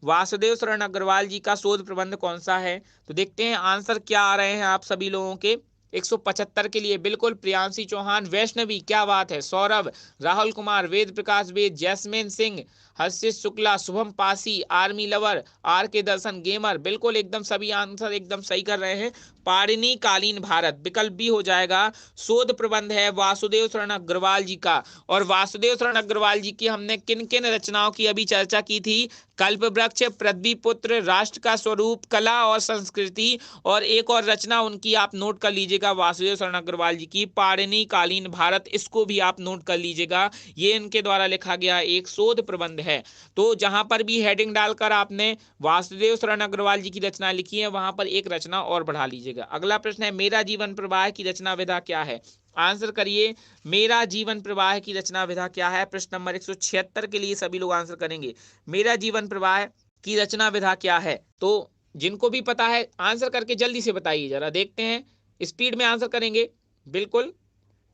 वासुदेव शरण अग्रवाल जी का शोध प्रबंध कौन सा है? तो देखते हैं आंसर क्या आ रहे हैं आप सभी लोगों के। 175 के लिए बिल्कुल प्रियांशी चौहान, वैष्णवी, क्या बात है, Saurabh, Rahul Kumar, Ved Prakash Ved, Jasmine Singh, Harshit Shukla, Shubham Pasi, army lover, R K Darshan gamer, बिल्कुल एकदम सभी आंसर एकदम सही कर रहे हैं। पाणिनिकालीन भारत विकल्प भी हो जाएगा। शोध प्रबंध है वासुदेव शरण अग्रवाल जी का। और वासुदेव शरण अग्रवाल जी की हमने किन किन रचनाओं की अभी चर्चा की थी? कल्प वृक्ष, पृथ्वीपुत्र, राष्ट्र का स्वरूप, कला और संस्कृति, और एक और रचना उनकी आप नोट कर लीजिएगा वासुदेव शरण अग्रवाल जी की, पाणिनिकालीन भारत। इसको भी आप नोट कर लीजिएगा, ये इनके द्वारा लिखा गया एक शोध प्रबंध है। तो जहां पर भी हेडिंग डालकर आपने वासुदेव शरण अग्रवाल जी की रचना लिखी है वहां पर एक रचना और बढ़ा लीजिएगा। अगला प्रश्न है मेरा जीवन प्रवाह की रचना विधा क्या है? आंसर करिए, मेरा जीवन प्रवाह की रचना विधा क्या है? प्रश्न नंबर 176 के लिए सभी लोग आंसर करेंगे। मेरा जीवन प्रवाह की रचना विधा क्या है? तो जिनको भी पता है आंसर करके जल्दी से बताइए, जरा देखते हैं स्पीड में आंसर करेंगे। बिल्कुल,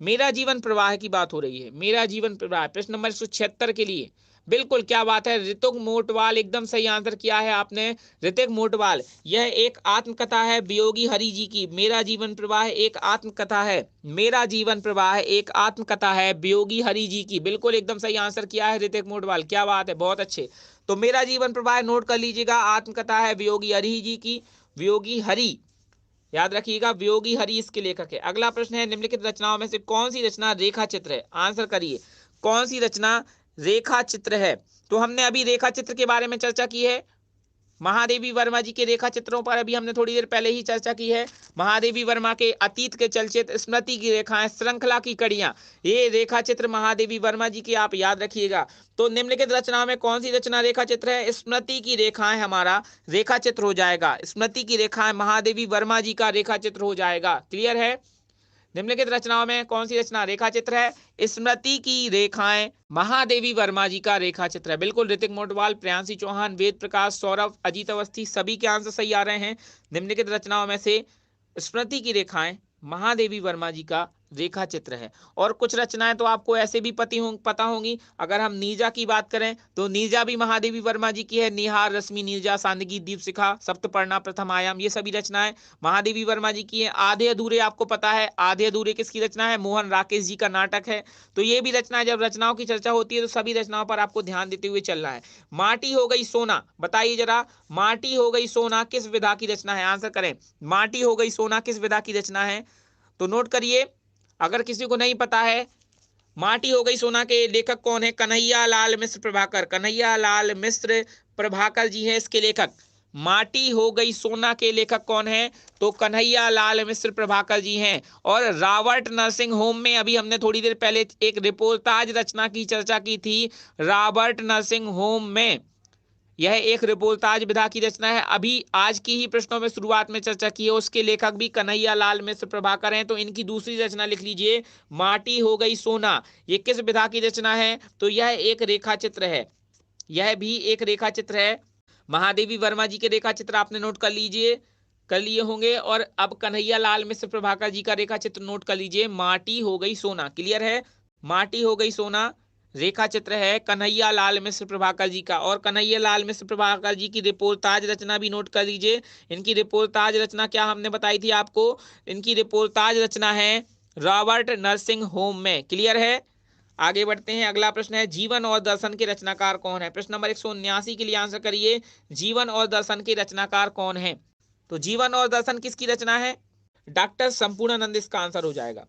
मेरा जीवन प्रवाह की बात हो रही है, मेरा जीवन प्रवाह प्रश्न नंबर 176 के लिए। बिल्कुल, क्या बात है, ऋतुक मोटवाल एकदम सही आंसर किया है आपने। ऋतिक मोटवाल, यह एक आत्मकथा है वियोगी हरि जी की। मेरा जीवन प्रवाह एक आत्मकथा है, मेरा जीवन प्रवाह एक आत्मकथा है वियोगी हरि जी की। बिल्कुल एकदम सही आंसर किया है ऋतिक मोटवाल, क्या बात है, बहुत अच्छे। तो मेरा जीवन प्रवाह नोट कर लीजिएगा, आत्मकथा है वियोगी हरि जी की, वियोगी हरि, याद रखिएगा वियोगी हरि इसके लेखक है। अगला प्रश्न है निम्नलिखित रचनाओं में से कौन सी रचना रेखा चित्र है? आंसर करिए, कौन सी रचना रेखा चित्र है? तो हमने अभी रेखा चित्र के बारे में चर्चा की है, महादेवी वर्मा जी के रेखा चित्रों पर अभी हमने थोड़ी देर पहले ही चर्चा की है। महादेवी वर्मा के अतीत के चलचित्र, स्मृति की रेखाएं, श्रृंखला की कड़ियां, ये रेखा चित्र महादेवी वर्मा जी की आप याद रखिएगा। तो निम्नलिखित रचनाओं में कौन सी रचना रेखा चित्र है? स्मृति की रेखाएं हमारा रेखा चित्र हो जाएगा, स्मृति की रेखाएं महादेवी वर्मा जी का रेखा चित्र हो जाएगा। क्लियर है? निम्नलिखित रचनाओं में कौन सी रचना रेखा चित्र है? स्मृति की रेखाएं महादेवी वर्मा जी का रेखा चित्र है। बिल्कुल, ऋतिक मोटवाल, प्रियांशी चौहान, वेद प्रकाश, सौरभ, अजीत अवस्थी, सभी के आंसर सही आ रहे हैं। निम्नलिखित रचनाओं में से स्मृति की रेखाएं महादेवी वर्मा जी का रेखा चित्र है। और कुछ रचनाएं तो आपको ऐसे भी पता होंगी। अगर हम नीरजा की बात करें तो नीरजा भी महादेवी वर्मा जी की है। निहार, रश्मि, नीरजा, सांदगी, दीपशिखा, सप्तपर्णा, प्रथम आयाम, ये सभी रचनाएं महादेवी वर्मा जी की है। आधे अधूरे आपको पता है, आधे अधूरे किसकी रचना है? मोहन राकेश जी का नाटक है। तो ये भी रचना, जब रचनाओं की चर्चा होती है तो सभी रचनाओं पर आपको ध्यान देते हुए चलना है। माटी हो गई सोना, बताइए जरा, माटी हो गई सोना किस विधा की रचना है? आंसर करें, माटी हो गई सोना किस विधा की रचना है? तो नोट करिए, अगर किसी को नहीं पता है, माटी हो गई सोना के लेखक कौन है? कन्हैया लाल मिश्र प्रभाकर, कन्हैया लाल मिश्र प्रभाकर जी हैं इसके लेखक। माटी हो गई सोना के लेखक कौन है? तो कन्हैया लाल मिश्र प्रभाकर जी हैं। और रॉबर्ट नर्सिंग होम में अभी हमने थोड़ी देर पहले एक रिपोर्टाज रचना की चर्चा की थी। रॉबर्ट नर्सिंग होम में यह एक रिपोर्टाज विधा की रचना है, अभी आज की ही प्रश्नों में शुरुआत में चर्चा की है। उसके लेखक भी कन्हैया लाल मिश्र प्रभाकर हैं। तो इनकी दूसरी रचना लिख लीजिए, माटी हो गई सोना। ये किस विधा की रचना है? तो यह एक रेखा चित्र है, यह भी एक रेखा चित्र है। महादेवी वर्मा जी के रेखा चित्र आपने नोट कर लीजिए, कर लिए होंगे। और अब कन्हैया लाल मिश्र प्रभाकर जी का रेखा चित्र नोट कर लीजिए, माटी हो गई सोना। क्लियर है? माटी हो गई सोना रेखा चित्र है कन्हैया लाल मिश्र प्रभाकर जी का। और कन्हैया लाल मिश्र प्रभाकर जी की रिपोर्टाज रचना भी नोट कर लीजिए। इनकी रिपोर्टाज रचना क्या हमने बताई थी आपको? इनकी रिपोर्टाज रचना है रॉबर्ट नर्सिंग होम में। क्लियर है? आगे बढ़ते हैं, अगला प्रश्न है जीवन और दर्शन के रचनाकार कौन है? प्रश्न नंबर 179 के लिए आंसर करिए, जीवन और दर्शन के रचनाकार कौन है? तो जीवन और दर्शन किसकी रचना है? डॉक्टर संपूर्णानंद इसका आंसर हो जाएगा।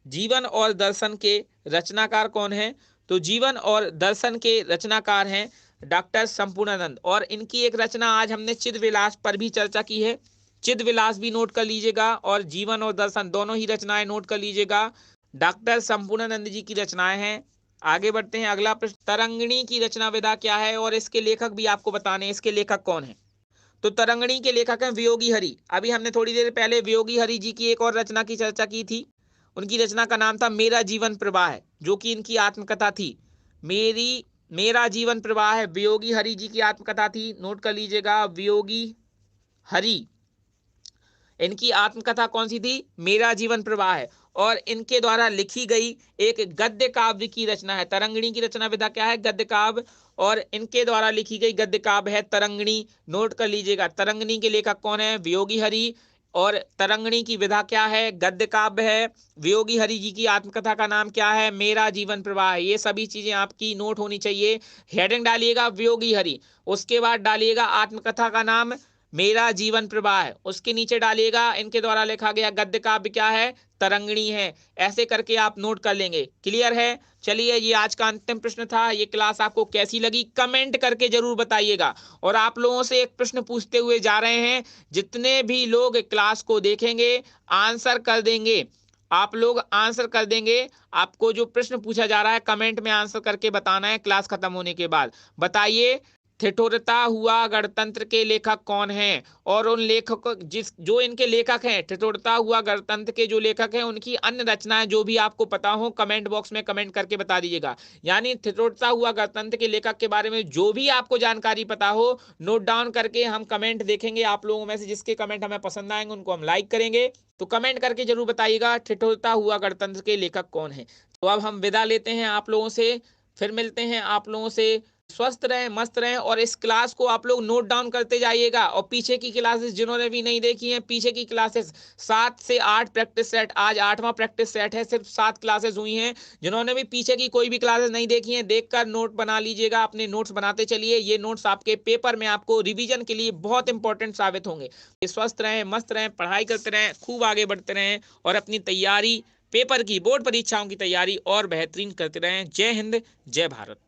जीवन और दर्शन के रचनाकार कौन है? तो जीवन और दर्शन के रचनाकार हैं डॉक्टर संपूर्णानंद। और इनकी एक रचना आज हमने चिदविलास पर भी चर्चा की है, चिदविलास भी नोट कर लीजिएगा। और जीवन और दर्शन दोनों ही रचनाएं नोट कर लीजिएगा, डॉक्टर संपूर्णानंद जी की रचनाएं हैं। आगे बढ़ते हैं, अगला प्रश्न, तरंगिणी की रचना विधा क्या है? और इसके लेखक भी आपको बताने हैं, इसके लेखक कौन है? तो तरंगिणी के लेखक हैं वियोगी हरि। अभी हमने थोड़ी देर पहले वियोगी हरि जी की एक और रचना की चर्चा की थी। उनकी रचना का नाम था मेरा जीवन प्रवाह, जो कि इनकी आत्मकथा थी। मेरा जीवन प्रवाह है, वियोगी हरि जी की आत्मकथा थी। नोट कर लीजिएगा, वियोगी हरि, इनकी आत्मकथा कौन सी थी? मेरा जीवन प्रवाह है। और इनके द्वारा लिखी गई एक गद्य काव्य की रचना है। तरंगिणी की रचना विधा क्या है? गद्य काव्य। और इनके द्वारा लिखी गई गद्य काव्य है तरंगिणी। नोट कर लीजिएगा, तरंगिणी के लेखक कौन है? वियोगी हरि। और तरंगिणी की विधा क्या है? गद्य काव्य है। वियोगी हरि जी की आत्मकथा का नाम क्या है? मेरा जीवन प्रवाह। ये सभी चीजें आपकी नोट होनी चाहिए। हेडिंग डालिएगा वियोगी हरि, उसके बाद डालिएगा आत्मकथा का नाम मेरा जीवन प्रवाह है, उसके नीचे डालिएगा इनके द्वारा लिखा गया गद्य काव्य क्या है? तरंगिणी है। ऐसे करके आप नोट कर लेंगे। क्लियर है? चलिए, ये आज का अंतिम प्रश्न था। ये क्लास आपको कैसी लगी कमेंट करके जरूर बताइएगा। और आप लोगों से एक प्रश्न पूछते हुए जा रहे हैं, जितने भी लोग क्लास को देखेंगे, आंसर कर देंगे, आप लोग आंसर कर देंगे। आपको जो प्रश्न पूछा जा रहा है कमेंट में आंसर करके बताना है क्लास खत्म होने के बाद। बताइए, ठिठुरता हुआ गणतंत्र के लेखक कौन हैं? और उन लेखकों जो इनके लेखक हैं, ठिठुरता हुआ गणतंत्र के जो लेखक हैं, उनकी अन्य रचनाएं जो भी आपको पता हो कमेंट बॉक्स में कमेंट करके बता दीजिएगा। यानी ठिठुरता हुआ गणतंत्र के लेखक के बारे में जो भी आपको जानकारी पता हो नोट डाउन करके हम कमेंट देखेंगे। आप लोगों में से जिसके कमेंट हमें पसंद आएंगे उनको हम लाइक करेंगे। तो कमेंट करके जरूर बताइएगा ठिठुरता हुआ गणतंत्र के लेखक कौन है। तो अब हम विदा लेते हैं आप लोगों से, फिर मिलते हैं आप लोगों से। स्वस्थ रहें, मस्त रहें, और इस क्लास को आप लोग नोट डाउन करते जाइएगा। और पीछे की क्लासेस जिन्होंने भी नहीं देखी हैं, पीछे की क्लासेस 7 से 8 प्रैक्टिस सेट, आज 8वां प्रैक्टिस सेट है, सिर्फ 7 क्लासेस हुई हैं। जिन्होंने भी पीछे की कोई भी क्लासेस नहीं देखी हैं, देखकर नोट बना लीजिएगा, अपने नोट्स बनाते चलिए। ये नोट्स आपके पेपर में आपको रिवीजन के लिए बहुत इंपॉर्टेंट साबित होंगे। स्वस्थ रहें, मस्त रहें, पढ़ाई करते रहें, खूब आगे बढ़ते रहें, और अपनी तैयारी पेपर की, बोर्ड परीक्षाओं की तैयारी और बेहतरीन करते रहें। जय हिंद, जय भारत।